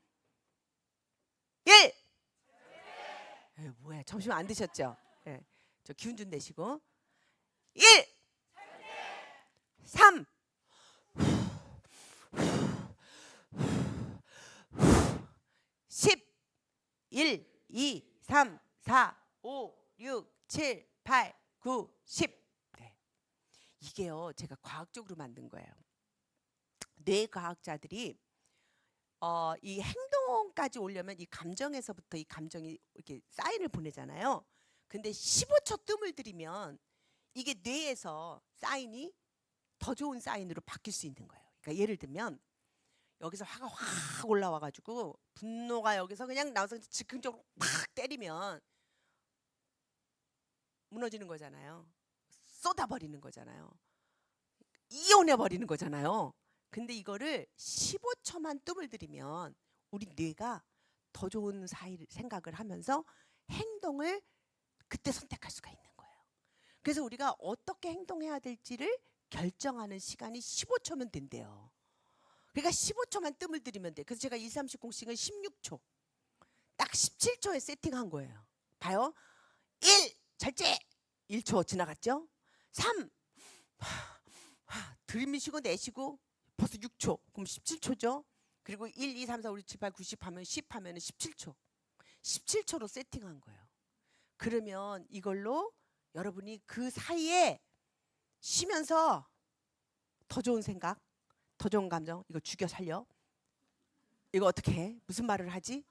1! 뭐야, 점심 안 드셨죠? 저 기운 좀 내시고 1! 3, 10, 1, 2, 3, 4, 5, 6, 7, 8, 9, 10. 네. 이게요, 제가 과학적으로 만든 거예요. 뇌과학자들이 이 행동까지 오려면 이 감정에서부터 이 감정이 이렇게 사인을 보내잖아요. 근데 15초 뜸을 들이면 이게 뇌에서 사인이 더 좋은 사인으로 바뀔 수 있는 거예요. 그러니까 예를 들면 여기서 화가 확 올라와가지고 분노가 여기서 그냥 나와서 즉흥적으로 팍 때리면 무너지는 거잖아요. 쏟아버리는 거잖아요. 이혼해버리는 거잖아요. 근데 이거를 15초만 뜸을 들이면 우리 뇌가 더 좋은 생각을 하면서 행동을 그때 선택할 수가 있는 거예요. 그래서 우리가 어떻게 행동해야 될지를 결정하는 시간이 15초면 된대요. 그러니까 15초만 뜸을 들이면 돼. 그래서 제가 2, 30 공식은 16초. 딱 17초에 세팅한 거예요. 봐요. 1, 절제. 1초 지나갔죠? 3, 들이미시고 내쉬고 벌써 6초. 그럼 17초죠? 그리고 1, 2, 3, 4, 5, 6, 7, 8, 9, 10 하면 10 하면 17초. 17초로 세팅한 거예요. 그러면 이걸로 여러분이 그 사이에 쉬면서 더 좋은 생각, 더 좋은 감정, 이거 죽여 살려. 이거 어떻게 해? 무슨 말을 하지?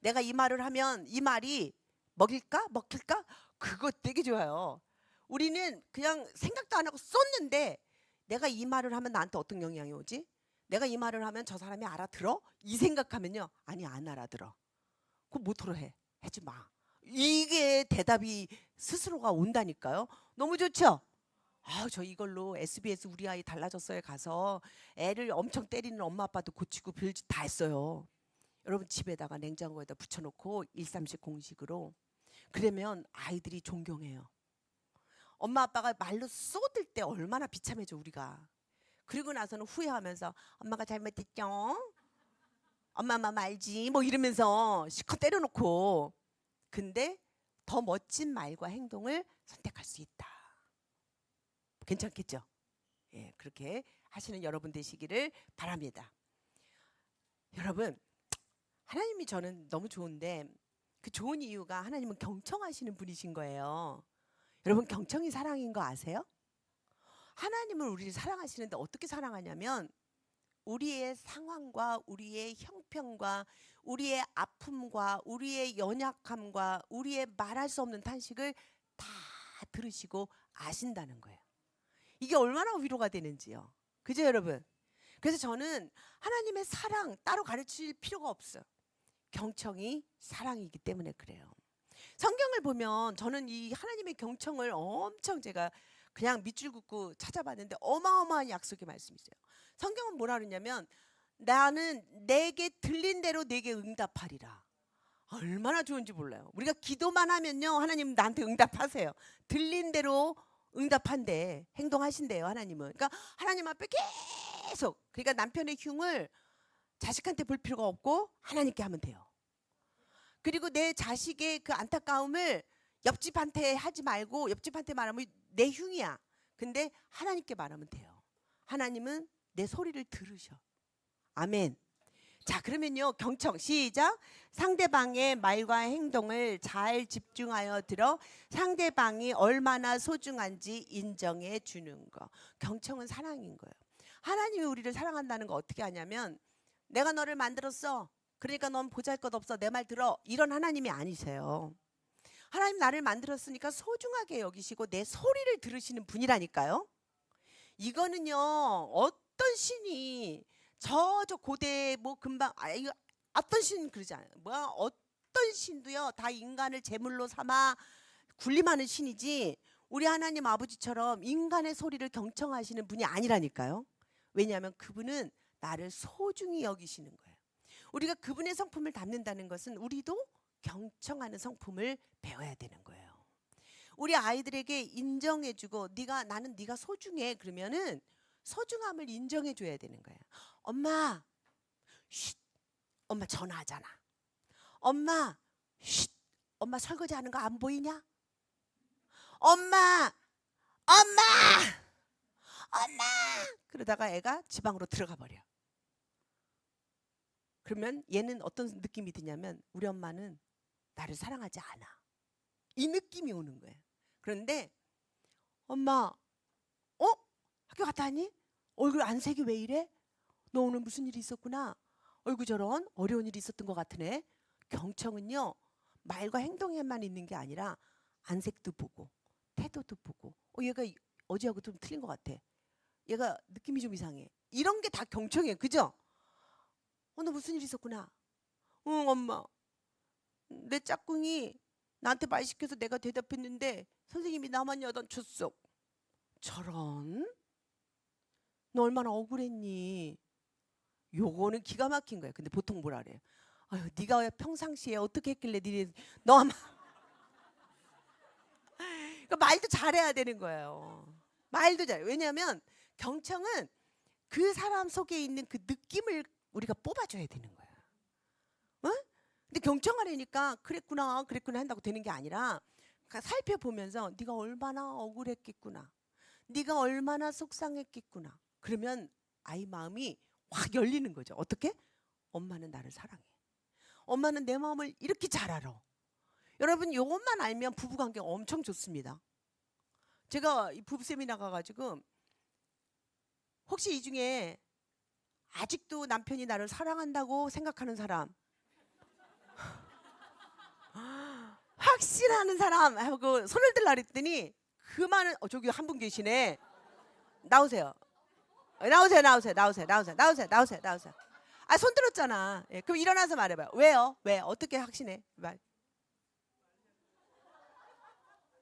내가 이 말을 하면 이 말이 먹힐까? 그거 되게 좋아요. 우리는 그냥 생각도 안 하고 쏟는데 내가 이 말을 하면 나한테 어떤 영향이 오지? 내가 이 말을 하면 저 사람이 알아들어? 이 생각하면요. 아니, 안 알아들어. 그럼 못으로 해. 하지 마. 이게 대답이 스스로가 온다니까요. 너무 좋죠? 저 이걸로 SBS 우리 아이 달라졌어요 가서 애를 엄청 때리는 엄마 아빠도 고치고 별짓 다 했어요. 여러분 집에다가 냉장고에다 붙여놓고 1, 30 공식으로 그러면 아이들이 존경해요. 엄마 아빠가 말로 쏟을 때 얼마나 비참해져 우리가. 그리고 나서는 후회하면서 엄마가 잘못했죠. 엄마 알지 뭐 이러면서 실컷 때려놓고. 근데 더 멋진 말과 행동을 선택할 수 있다. 괜찮겠죠? 예, 그렇게 하시는 여러분 되시기를 바랍니다. 여러분, 하나님이 저는 너무 좋은데 그 좋은 이유가 하나님은 경청하시는 분이신 거예요. 여러분, 경청이 사랑인 거 아세요? 하나님은 우리를 사랑하시는데 어떻게 사랑하냐면 우리의 상황과 우리의 형편과 우리의 아픔과 우리의 연약함과 우리의 말할 수 없는 탄식을 다 들으시고 아신다는 거예요. 이게 얼마나 위로가 되는지요. 그죠 여러분? 그래서 저는 하나님의 사랑 따로 가르칠 필요가 없어요. 경청이 사랑이기 때문에 그래요. 성경을 보면 저는 이 하나님의 경청을 엄청 제가 그냥 밑줄 긋고 찾아봤는데 어마어마한 약속의 말씀이 있어요. 성경은 뭐라 그러냐면 나는 내게 들린 대로 내게 응답하리라. 얼마나 좋은지 몰라요. 우리가 기도만 하면요 하나님 나한테 응답하세요. 들린 대로 응답한대, 행동하신대요 하나님은. 그러니까 하나님 앞에 계속, 그러니까 남편의 흉을 자식한테 볼 필요가 없고 하나님께 하면 돼요. 그리고 내 자식의 그 안타까움을 옆집한테 하지 말고 옆집한테 말하면 내 흉이야. 근데 하나님께 말하면 돼요. 하나님은 내 소리를 들으셔. 아멘. 자, 그러면요 경청 시작. 상대방의 말과 행동을 잘 집중하여 들어 상대방이 얼마나 소중한지 인정해 주는 거. 경청은 사랑인 거예요. 하나님이 우리를 사랑한다는 거 어떻게 하냐면 내가 너를 만들었어. 그러니까 넌 보잘것없어. 내 말 들어. 이런 하나님이 아니세요. 하나님 나를 만들었으니까 소중하게 여기시고 내 소리를 들으시는 분이라니까요. 이거는요 어떤 신이 저 고대 뭐 금방 이거 어떤 신 그러지 않아요. 뭐야 어떤 신도요 다 인간을 제물로 삼아 군림하는 신이지 우리 하나님 아버지처럼 인간의 소리를 경청하시는 분이 아니라니까요. 왜냐하면 그분은 나를 소중히 여기시는 거예요. 우리가 그분의 성품을 담는다는 것은 우리도 경청하는 성품을 배워야 되는 거예요. 우리 아이들에게 인정해주고 나는 네가 소중해 그러면은 소중함을 인정해줘야 되는 거예요. 엄마, 쉿, 엄마 전화하잖아. 엄마, 쉿, 엄마 설거지하는 거 안 보이냐? 엄마, 엄마! 그러다가 애가 지방으로 들어가 버려. 그러면 얘는 어떤 느낌이 드냐면 우리 엄마는 나를 사랑하지 않아. 이 느낌이 오는 거예요. 그런데 엄마, 학교 갔다 왔니? 얼굴 안색이 왜 이래? 너 오늘 무슨 일이 있었구나. 어이구 저런 어려운 일이 있었던 것 같으네. 경청은요 말과 행동에만 있는 게 아니라 안색도 보고 태도도 보고 얘가 어제하고 좀 틀린 것 같아. 얘가 느낌이 좀 이상해. 이런 게 다 경청이에요. 그죠? 너 무슨 일 있었구나. 응 엄마. 내 짝꿍이 나한테 말 시켜서 내가 대답했는데 선생님이 나만 야단쳤어. 저런? 너 얼마나 억울했니? 요거는 기가 막힌 거예요. 근데 보통 뭐라 그래요? 아유, 네가 평상시에 어떻게 했길래 너 아마 그러니까 말도 잘해야 되는 거예요. 말도 잘해. 왜냐하면 경청은 그 사람 속에 있는 그 느낌을 우리가 뽑아줘야 되는 거야. 어? 근데 경청하려니까 그랬구나 한다고 되는 게 아니라 살펴보면서 네가 얼마나 억울했겠구나. 네가 얼마나 속상했겠구나. 그러면 아이 마음이 확 열리는 거죠. 어떻게? 엄마는 나를 사랑해. 엄마는 내 마음을 이렇게 잘 알아. 여러분 이것만 알면 부부관계 엄청 좋습니다. 제가 이 부부 세미나 가가지고 혹시 이 중에 아직도 남편이 나를 사랑한다고 생각하는 사람 확신하는 사람 하고 손을 들라 그랬더니 그 많은 저기 한 분 계시네. 나오세요. 손 들었잖아. 예, 그럼 일어나서 말해봐요. 왜요? 왜? 어떻게 확신해?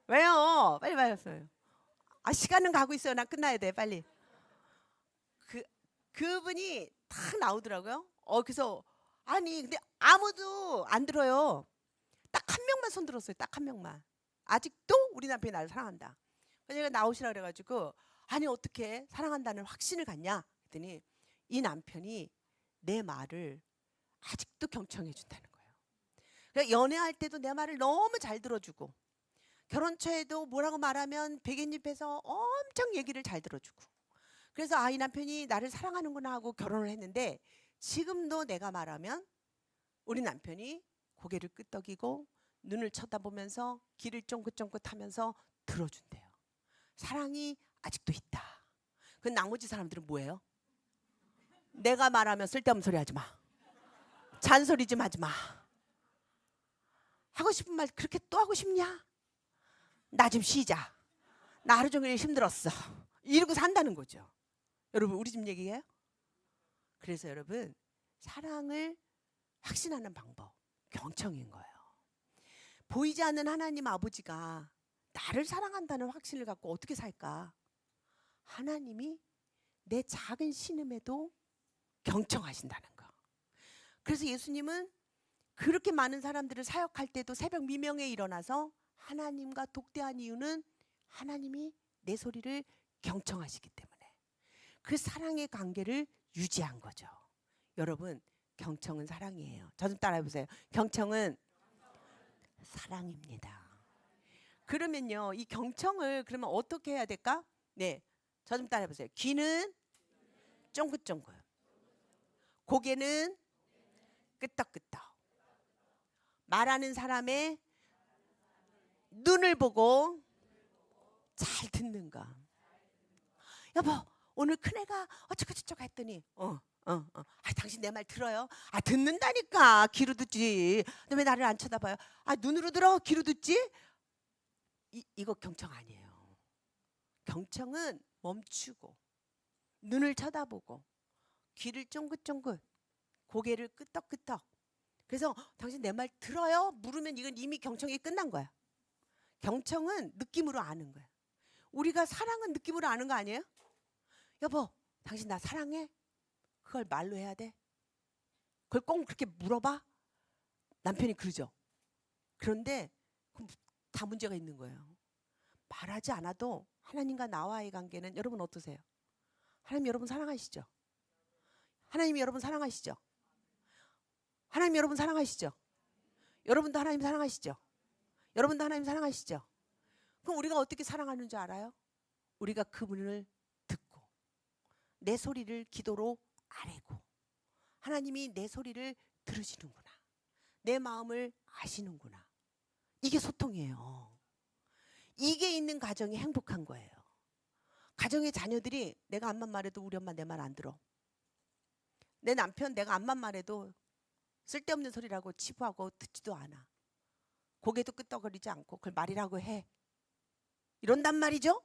왜요? 빨리 말했어요. 시간은 가고 있어요. 난 끝나야 돼. 빨리. 그분이 탁 나오더라고요. 그래서 근데 아무도 안 들어요. 딱 한 명만 손 들었어요. 딱 한 명만. 아직도 우리 남편이 나를 사랑한다. 그래서 제가 나오시라 그래가지고 어떻게 사랑한다는 확신을 갖냐 했더니 이 남편이 내 말을 아직도 경청해 준다는 거예요. 그러니까 연애할 때도 내 말을 너무 잘 들어주고 결혼 초에도 뭐라고 말하면 백엔잎에서 엄청 얘기를 잘 들어주고 그래서 이 남편이 나를 사랑하는구나 하고 결혼을 했는데 지금도 내가 말하면 우리 남편이 고개를 끄덕이고 눈을 쳐다보면서 귀를 쫑긋쫑긋하면서 들어준대요. 사랑이 아직도 있다. 그 나머지 사람들은 뭐예요? 내가 말하면 쓸데없는 소리 하지 마. 잔소리 좀 하지 마. 하고 싶은 말 그렇게 또 하고 싶냐? 나 좀 쉬자. 나 하루 종일 힘들었어. 이러고 산다는 거죠. 여러분 우리 집 얘기예요? 그래서 여러분 사랑을 확신하는 방법 경청인 거예요. 보이지 않는 하나님 아버지가 나를 사랑한다는 확신을 갖고 어떻게 살까? 하나님이 내 작은 신음에도 경청하신다는 거. 그래서 예수님은 그렇게 많은 사람들을 사역할 때도 새벽 미명에 일어나서 하나님과 독대한 이유는 하나님이 내 소리를 경청하시기 때문에 그 사랑의 관계를 유지한 거죠. 여러분 경청은 사랑이에요. 저 좀 따라해 보세요. 경청은 사랑입니다. 그러면요 이 경청을 그러면 어떻게 해야 될까? 네, 저 좀 따라해 보세요. 귀는 쫑긋쫑긋, 고개는 끄덕끄덕. 말하는 사람의 눈을 보고 잘 듣는 거. 여보 오늘 큰애가 어쩌고저쩌고 했더니 당신 내 말 들어요? 듣는다니까. 귀로 듣지. 근데 왜 나를 안 쳐다봐요? 눈으로 들어? 귀로 듣지? 이거 경청 아니에요. 경청은 멈추고 눈을 쳐다보고 귀를 쫑긋쫑긋 고개를 끄덕끄덕. 그래서 당신 내 말 들어요? 물으면 이건 이미 경청이 끝난 거야. 경청은 느낌으로 아는 거야. 우리가 사랑은 느낌으로 아는 거 아니에요? 여보 당신 나 사랑해? 그걸 말로 해야 돼? 그걸 꼭 그렇게 물어봐? 남편이 그러죠. 그런데 그럼 다 문제가 있는 거예요. 말하지 않아도 하나님과 나와의 관계는 여러분 어떠세요? 하나님 여러분 사랑하시죠? 하나님 여러분 사랑하시죠? 하나님 여러분 사랑하시죠? 여러분도 하나님 사랑하시죠? 여러분도 하나님 사랑하시죠? 그럼 우리가 어떻게 사랑하는 줄 알아요? 우리가 그분을 듣고 내 소리를 기도로 아뢰고 하나님이 내 소리를 들으시는구나. 내 마음을 아시는구나. 이게 소통이에요. 이게 있는 가정이 행복한 거예요. 가정의 자녀들이 내가 암만 말해도 우리 엄마 내 말 안 들어. 내 남편 내가 암만 말해도 쓸데없는 소리라고 치부하고 듣지도 않아. 고개도 끄덕거리지 않고 그걸 말이라고 해. 이런단 말이죠.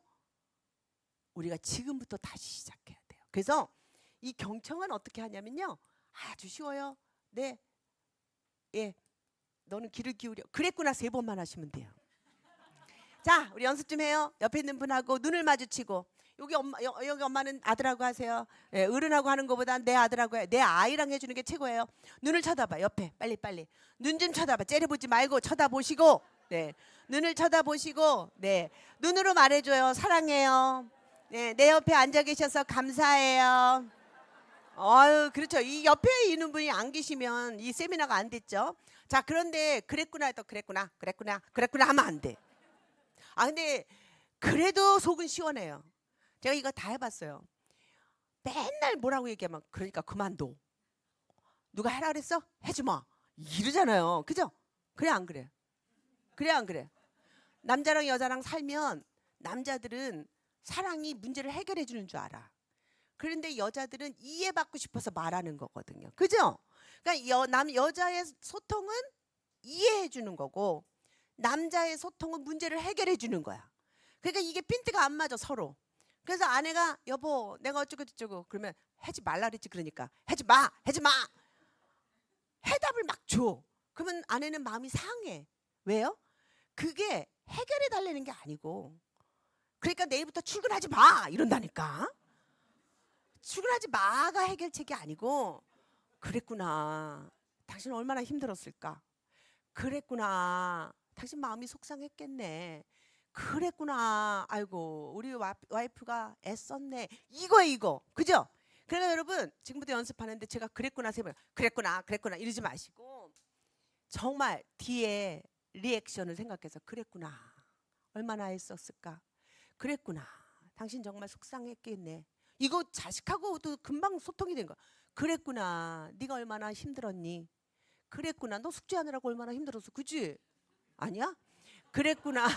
우리가 지금부터 다시 시작해야 돼요. 그래서 이 경청은 어떻게 하냐면요. 아주 쉬워요. 네, 예, 너는 귀를 기울여. 그랬구나 3번만 하시면 돼요. 자, 우리 연습 좀 해요. 옆에 있는 분하고 눈을 마주치고 여기 엄마는 아들하고 하세요. 예, 어른하고 하는 것보다 내 아들하고 해. 내 아이랑 해주는 게 최고예요. 눈을 쳐다봐. 옆에 빨리 눈 좀 쳐다봐. 째려보지 말고 쳐다보시고, 네, 눈을 쳐다보시고, 네, 눈으로 말해줘요. 사랑해요. 네, 내 옆에 앉아 계셔서 감사해요. 그렇죠. 이 옆에 있는 분이 안 계시면 이 세미나가 안 됐죠. 자, 그런데 그랬구나 또 그랬구나 하면 안 돼. 근데 그래도 속은 시원해요. 제가 이거 다 해봤어요. 맨날 뭐라고 얘기하면 그러니까 그만둬. 누가 하라 그랬어? 해지 마. 이러잖아요. 그죠? 그래 안 그래? 그래 안 그래? 남자랑 여자랑 살면 남자들은 사랑이 문제를 해결해 주는 줄 알아. 그런데 여자들은 이해받고 싶어서 말하는 거거든요. 그죠? 그러니까 여자의 소통은 이해해 주는 거고 남자의 소통은 문제를 해결해 주는 거야. 그러니까 이게 핀트가 안 맞아 서로. 그래서 아내가 여보 내가 어쩌고 저쩌고 그러면 하지 말라 그랬지. 그러니까 하지 마 해답을 막 줘. 그러면 아내는 마음이 상해. 왜요? 그게 해결해 달라는 게 아니고 그러니까 내일부터 출근하지 마 이런다니까. 출근하지 마가 해결책이 아니고 그랬구나. 당신 얼마나 힘들었을까. 그랬구나. 당신 마음이 속상했겠네. 그랬구나. 아이고 우리 와이프가 애썼네. 이거 그죠? 그러니까 여러분 지금부터 연습하는데 제가 그랬구나 3번 그랬구나 이러지 마시고 정말 뒤에 리액션을 생각해서 그랬구나. 얼마나 애썼을까. 그랬구나. 당신 정말 속상했겠네. 이거 자식하고도 금방 소통이 된 거야. 그랬구나. 네가 얼마나 힘들었니. 그랬구나. 너 숙제하느라고 얼마나 힘들었어. 그치? 아니야? 그랬구나.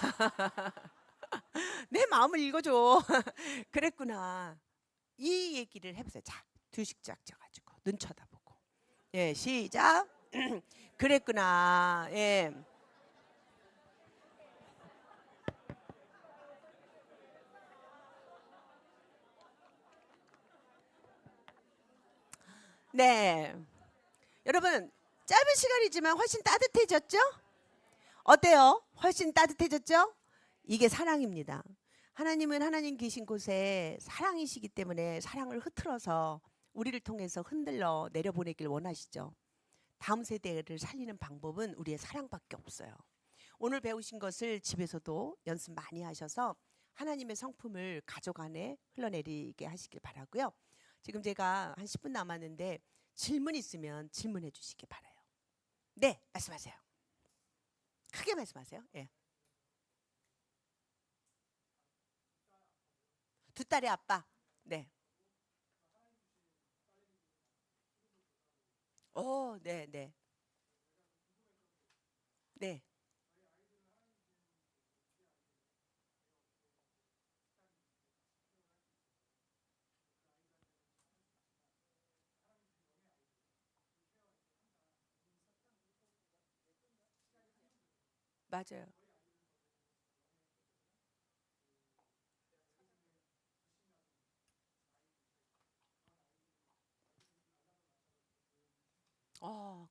내 마음을 읽어줘. 그랬구나. 이 얘기를 해보세요. 자, 둘씩 쫙 져가지고 눈 쳐다보고. 예, 시작. 그랬구나. 예. 네. 여러분 짧은 시간이지만 훨씬 따뜻해졌죠? 어때요? 훨씬 따뜻해졌죠? 이게 사랑입니다. 하나님은 하나님 계신 곳에 사랑이시기 때문에 사랑을 흐트러서 우리를 통해서 흔들러 내려보내길 원하시죠. 다음 세대를 살리는 방법은 우리의 사랑밖에 없어요. 오늘 배우신 것을 집에서도 연습 많이 하셔서 하나님의 성품을 가족 안에 흘러내리게 하시길 바라고요. 지금 제가 한 10분 남았는데 질문 있으면 질문해 주시기 바라요. 네, 말씀하세요. 크게 말씀하세요. 예. 두 딸의 아빠. 네. 네, 네. 네. 맞아요.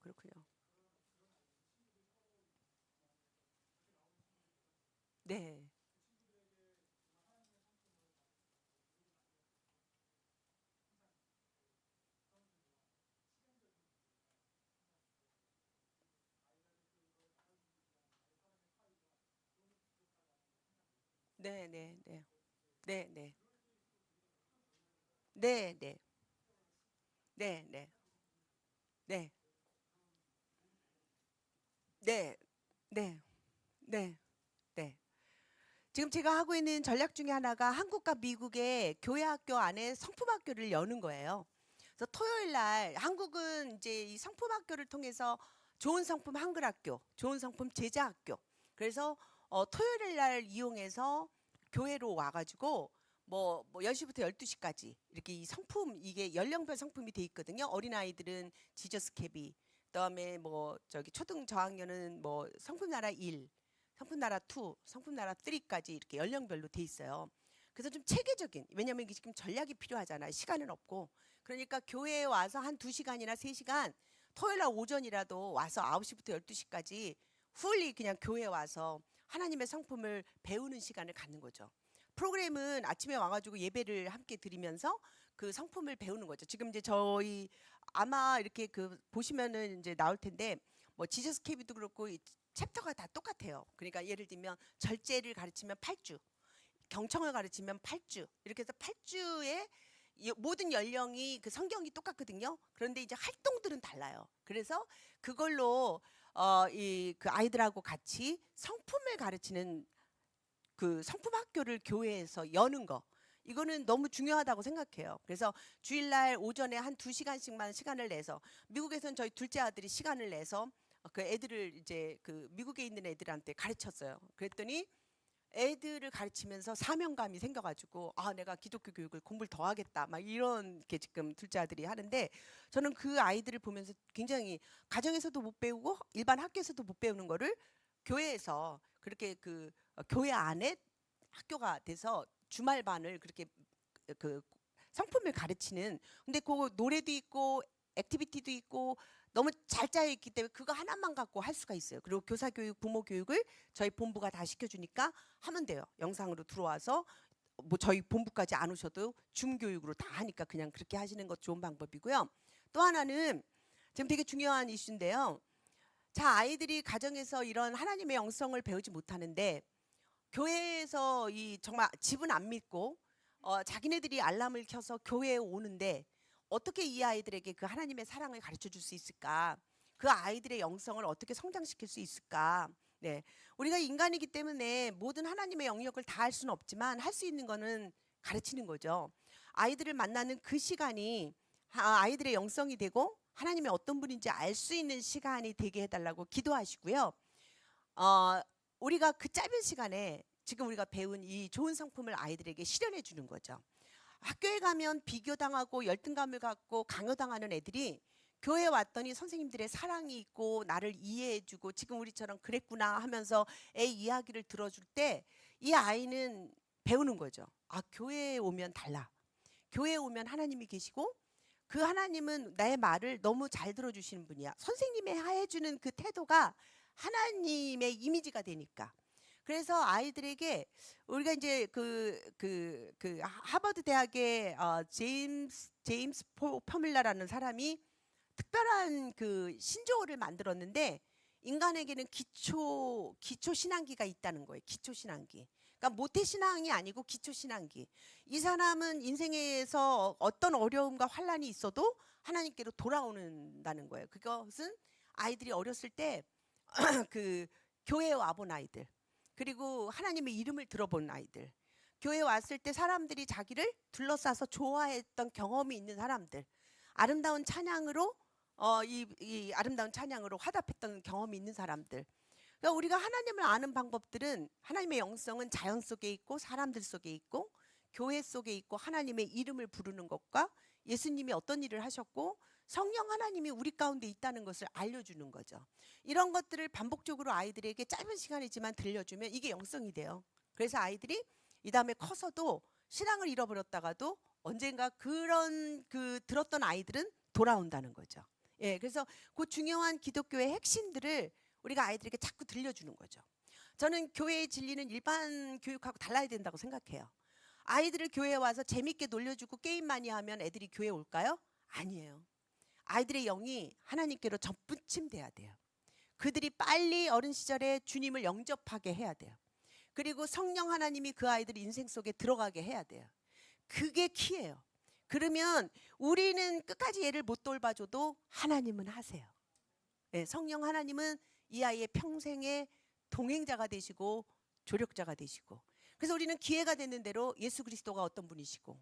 그렇군요. 네. 네, 네, 네. 네, 네. 네, 네. 네, 네. 네. 네. 네. 네. 네. 지금 제가 하고 있는 전략 중에 하나가 한국과 미국의 교회 학교 안에 성품 학교를 여는 거예요. 그래서 토요일 날 한국은 이제 이 성품 학교를 통해서 좋은 성품 한글 학교, 좋은 성품 제자 학교. 그래서 토요일 날 이용해서 교회로 와가지고 뭐 10시부터 12시까지 이렇게 이 성품 이게 연령별 성품이 돼 있거든요. 어린 아이들은 지저스 캐비, 그다음에 뭐 저기 초등 저학년은 뭐 성품 나라 1, 성품 나라 2, 성품 나라 3까지 이렇게 연령별로 돼 있어요. 그래서 좀 체계적인, 왜냐면 이게 지금 전략이 필요하잖아요. 시간은 없고. 그러니까 교회에 와서 한 2시간이나 3시간 토요일 날 오전이라도 와서 9시부터 12시까지 풀리 그냥 교회에 와서 하나님의 성품을 배우는 시간을 갖는 거죠. 프로그램은 아침에 와가지고 예배를 함께 드리면서 그 성품을 배우는 거죠. 지금 이제 저희 아마 이렇게 그 보시면은 이제 나올 텐데 뭐 지저스 캐비도 그렇고 이 챕터가 다 똑같아요. 그러니까 예를 들면 절제를 가르치면 8주, 경청을 가르치면 8주, 이렇게 해서 8주에 모든 연령이 그 성경이 똑같거든요. 그런데 이제 활동들은 달라요. 그래서 그걸로 이 그 아이들하고 같이 성품을 가르치는 그 성품 학교를 교회에서 여는 거, 이거는 너무 중요하다고 생각해요. 그래서 주일날 오전에 한 2시간씩만 시간을 내서, 미국에서는 저희 둘째 아들이 시간을 내서 그 애들을 이제 그 미국에 있는 애들한테 가르쳤어요. 그랬더니 애들을 가르치면서 사명감이 생겨가지고 아 내가 기독교 교육을 공부를 더 하겠다 막 이런 게 지금 둘째 아들이 하는데, 저는 그 아이들을 보면서 굉장히 가정에서도 못 배우고 일반 학교에서도 못 배우는 거를 교회에서 그렇게 그 교회 안에 학교가 돼서 주말반을 그렇게 그 성품을 가르치는, 근데 그 노래도 있고 액티비티도 있고 너무 잘 짜여 있기 때문에 그거 하나만 갖고 할 수가 있어요. 그리고 교사 교육, 부모 교육을 저희 본부가 다 시켜주니까 하면 돼요. 영상으로 들어와서 뭐 저희 본부까지 안 오셔도 줌 교육으로 다 하니까 그냥 그렇게 하시는 것 좋은 방법이고요. 또 하나는 지금 되게 중요한 이슈인데요. 자, 아이들이 가정에서 이런 하나님의 영성을 배우지 못하는데 교회에서 이 정말 집은 안 믿고 자기네들이 알람을 켜서 교회에 오는데 어떻게 이 아이들에게 그 하나님의 사랑을 가르쳐 줄 수 있을까? 그 아이들의 영성을 어떻게 성장시킬 수 있을까? 네, 우리가 인간이기 때문에 모든 하나님의 영역을 다 할 수는 없지만 할 수 있는 거는 가르치는 거죠. 아이들을 만나는 그 시간이 아이들의 영성이 되고 하나님의 어떤 분인지 알 수 있는 시간이 되게 해달라고 기도하시고요. 우리가 그 짧은 시간에 지금 우리가 배운 이 좋은 성품을 아이들에게 실현해 주는 거죠. 학교에 가면 비교당하고 열등감을 갖고 강요당하는 애들이 교회에 왔더니 선생님들의 사랑이 있고 나를 이해해주고 지금 우리처럼 그랬구나 하면서 애 이야기를 들어줄 때 이 아이는 배우는 거죠. 아, 교회에 오면 달라. 교회에 오면 하나님이 계시고 그 하나님은 나의 말을 너무 잘 들어주시는 분이야. 선생님이 해주는 그 태도가 하나님의 이미지가 되니까. 그래서 아이들에게 우리가 이제 그 하버드 대학의 제임스 퍼밀라라는 사람이 특별한 그 신조어를 만들었는데, 인간에게는 기초 신앙기가 있다는 거예요. 기초 신앙기. 그러니까 모태 신앙이 아니고 기초 신앙기. 이 사람은 인생에서 어떤 어려움과 환란이 있어도 하나님께로 돌아오는다는 거예요. 그것은 아이들이 어렸을 때 그 교회에 와본 아이들, 그리고 하나님의 이름을 들어본 아이들, 교회에 왔을 때 사람들이 자기를 둘러싸서 좋아했던 경험이 있는 사람들, 아름다운 찬양으로 이 아름다운 찬양으로 화답했던 경험이 있는 사람들. 그러니까 우리가 하나님을 아는 방법들은, 하나님의 영성은 자연 속에 있고 사람들 속에 있고 교회 속에 있고 하나님의 이름을 부르는 것과 예수님이 어떤 일을 하셨고 성령 하나님이 우리 가운데 있다는 것을 알려주는 거죠. 이런 것들을 반복적으로 아이들에게 짧은 시간이지만 들려주면 이게 영성이 돼요. 그래서 아이들이 이 다음에 커서도 신앙을 잃어버렸다가도 언젠가 그런 그 들었던 아이들은 돌아온다는 거죠. 예, 그래서 그 중요한 기독교의 핵심들을 우리가 아이들에게 자꾸 들려주는 거죠. 저는 교회의 진리는 일반 교육하고 달라야 된다고 생각해요. 아이들을 교회에 와서 재밌게 놀려주고 게임 많이 하면 애들이 교회에 올까요? 아니에요. 아이들의 영이 하나님께로 접붙임돼야 돼요. 그들이 빨리 어린 시절에 주님을 영접하게 해야 돼요. 그리고 성령 하나님이 그 아이들 인생 속에 들어가게 해야 돼요. 그게 키예요. 그러면 우리는 끝까지 얘를 못 돌봐줘도 하나님은 하세요. 네, 성령 하나님은 이 아이의 평생의 동행자가 되시고 조력자가 되시고, 그래서 우리는 기회가 되는 대로 예수 그리스도가 어떤 분이시고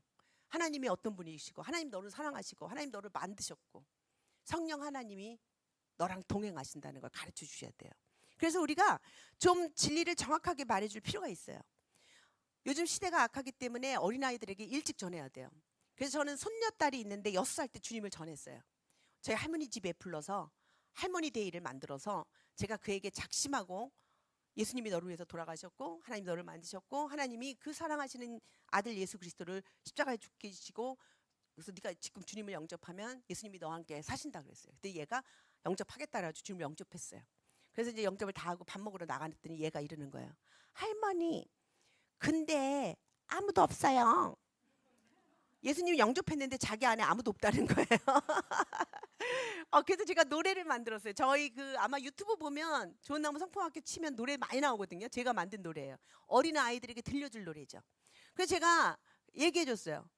하나님이 어떤 분이시고 하나님 너를 사랑하시고 하나님 너를 만드셨고 성령 하나님이 너랑 동행하신다는 걸 가르쳐 주셔야 돼요. 그래서 우리가 좀 진리를 정확하게 말해줄 필요가 있어요. 요즘 시대가 악하기 때문에 어린아이들에게 일찍 전해야 돼요. 그래서 저는 손녀딸이 있는데 6살 때 주님을 전했어요. 저희 할머니 집에 불러서 할머니 데이를 만들어서 제가 그에게 작심하고 예수님이 너를 위해서 돌아가셨고 하나님 너를 만드셨고 하나님이 그 사랑하시는 아들 예수 그리스도를 십자가에 죽게 주시고 그래서 네가 지금 주님을 영접하면 예수님이 너와 함께 사신다 그랬어요. 근데 얘가 영접하겠다라고 주님을 영접했어요. 그래서 이제 영접을 다 하고 밥 먹으러 나갔더니 얘가 이러는 거예요. 할머니, 근데 아무도 없어요. 예수님이 영접했는데 자기 안에 아무도 없다는 거예요. 그래서 제가 노래를 만들었어요. 저희 아마 유튜브 보면 좋은 나무 성품학교 치면 노래 많이 나오거든요. 제가 만든 노래예요. 어린 아이들에게 들려줄 노래죠. 그래서 제가 얘기해 줬어요.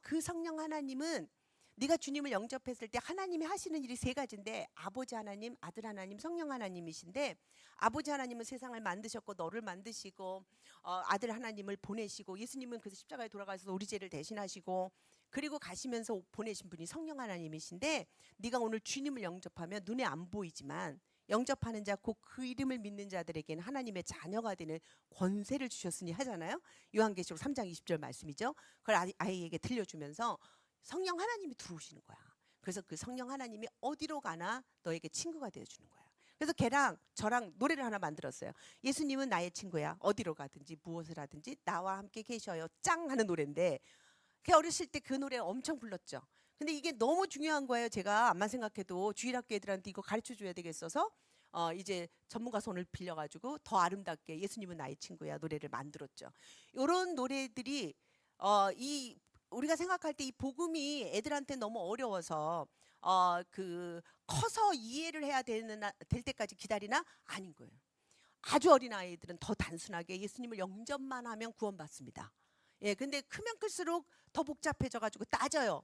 그 성령 하나님은 네가 주님을 영접했을 때 하나님이 하시는 일이 3가지인데 아버지 하나님, 아들 하나님, 성령 하나님이신데 아버지 하나님은 세상을 만드셨고 너를 만드시고 아들 하나님을 보내시고 예수님은 그래서 십자가에 돌아가셔서 우리 죄를 대신하시고 그리고 가시면서 보내신 분이 성령 하나님이신데 네가 오늘 주님을 영접하면 눈에 안 보이지만 영접하는 자 곧 그 이름을 믿는 자들에게는 하나님의 자녀가 되는 권세를 주셨으니 하잖아요. 요한계시록 3장 20절 말씀이죠. 그걸 아이에게 들려주면서 성령 하나님이 들어오시는 거야. 그래서 그 성령 하나님이 어디로 가나 너에게 친구가 되어주는 거야. 그래서 걔랑 저랑 노래를 하나 만들었어요. 예수님은 나의 친구야. 어디로 가든지 무엇을 하든지 나와 함께 계셔요. 짱 하는 노래인데 걔 어렸을 때 그 노래 엄청 불렀죠. 근데 이게 너무 중요한 거예요. 제가 암만 생각해도 주일학교 애들한테 이거 가르쳐줘야 되겠어서 이제 전문가 손을 빌려가지고 더 아름답게 예수님은 나의 친구야 노래를 만들었죠. 이런 노래들이 우리가 생각할 때 이 복음이 애들한테 너무 어려워서 커서 이해를 해야 될 때까지 기다리나 아닌 거예요. 아주 어린 아이들은 더 단순하게 예수님을 영접만 하면 구원받습니다. 예, 근데 크면 클수록 더 복잡해져가지고 따져요.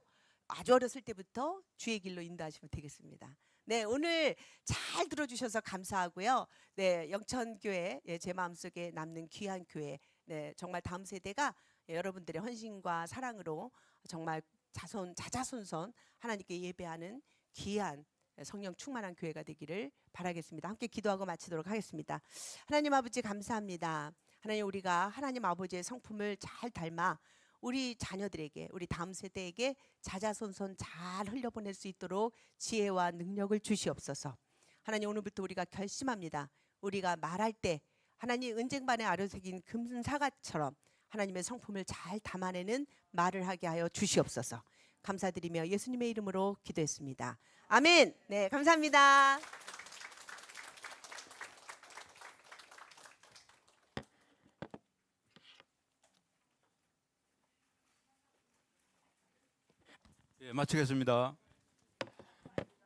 아주 어렸을 때부터 주의 길로 인도하시면 되겠습니다. 네, 오늘 잘 들어주셔서 감사하고요. 네, 영천교회 제 마음속에 남는 귀한 교회. 네, 정말 다음 세대가 여러분들의 헌신과 사랑으로 정말 자자손손 하나님께 예배하는 귀한 성령 충만한 교회가 되기를 바라겠습니다. 함께 기도하고 마치도록 하겠습니다. 하나님 아버지 감사합니다. 하나님 우리가 하나님 아버지의 성품을 잘 닮아 우리 자녀들에게 우리 다음 세대에게 자자손손 잘 흘려보낼 수 있도록 지혜와 능력을 주시옵소서. 하나님 오늘부터 우리가 결심합니다. 우리가 말할 때 하나님 은쟁반에 아려새긴 금사과처럼 하나님의 성품을 잘 담아내는 말을 하게 하여 주시옵소서. 감사드리며 예수님의 이름으로 기도했습니다. 아멘. 네, 감사합니다. 예, 마치겠습니다.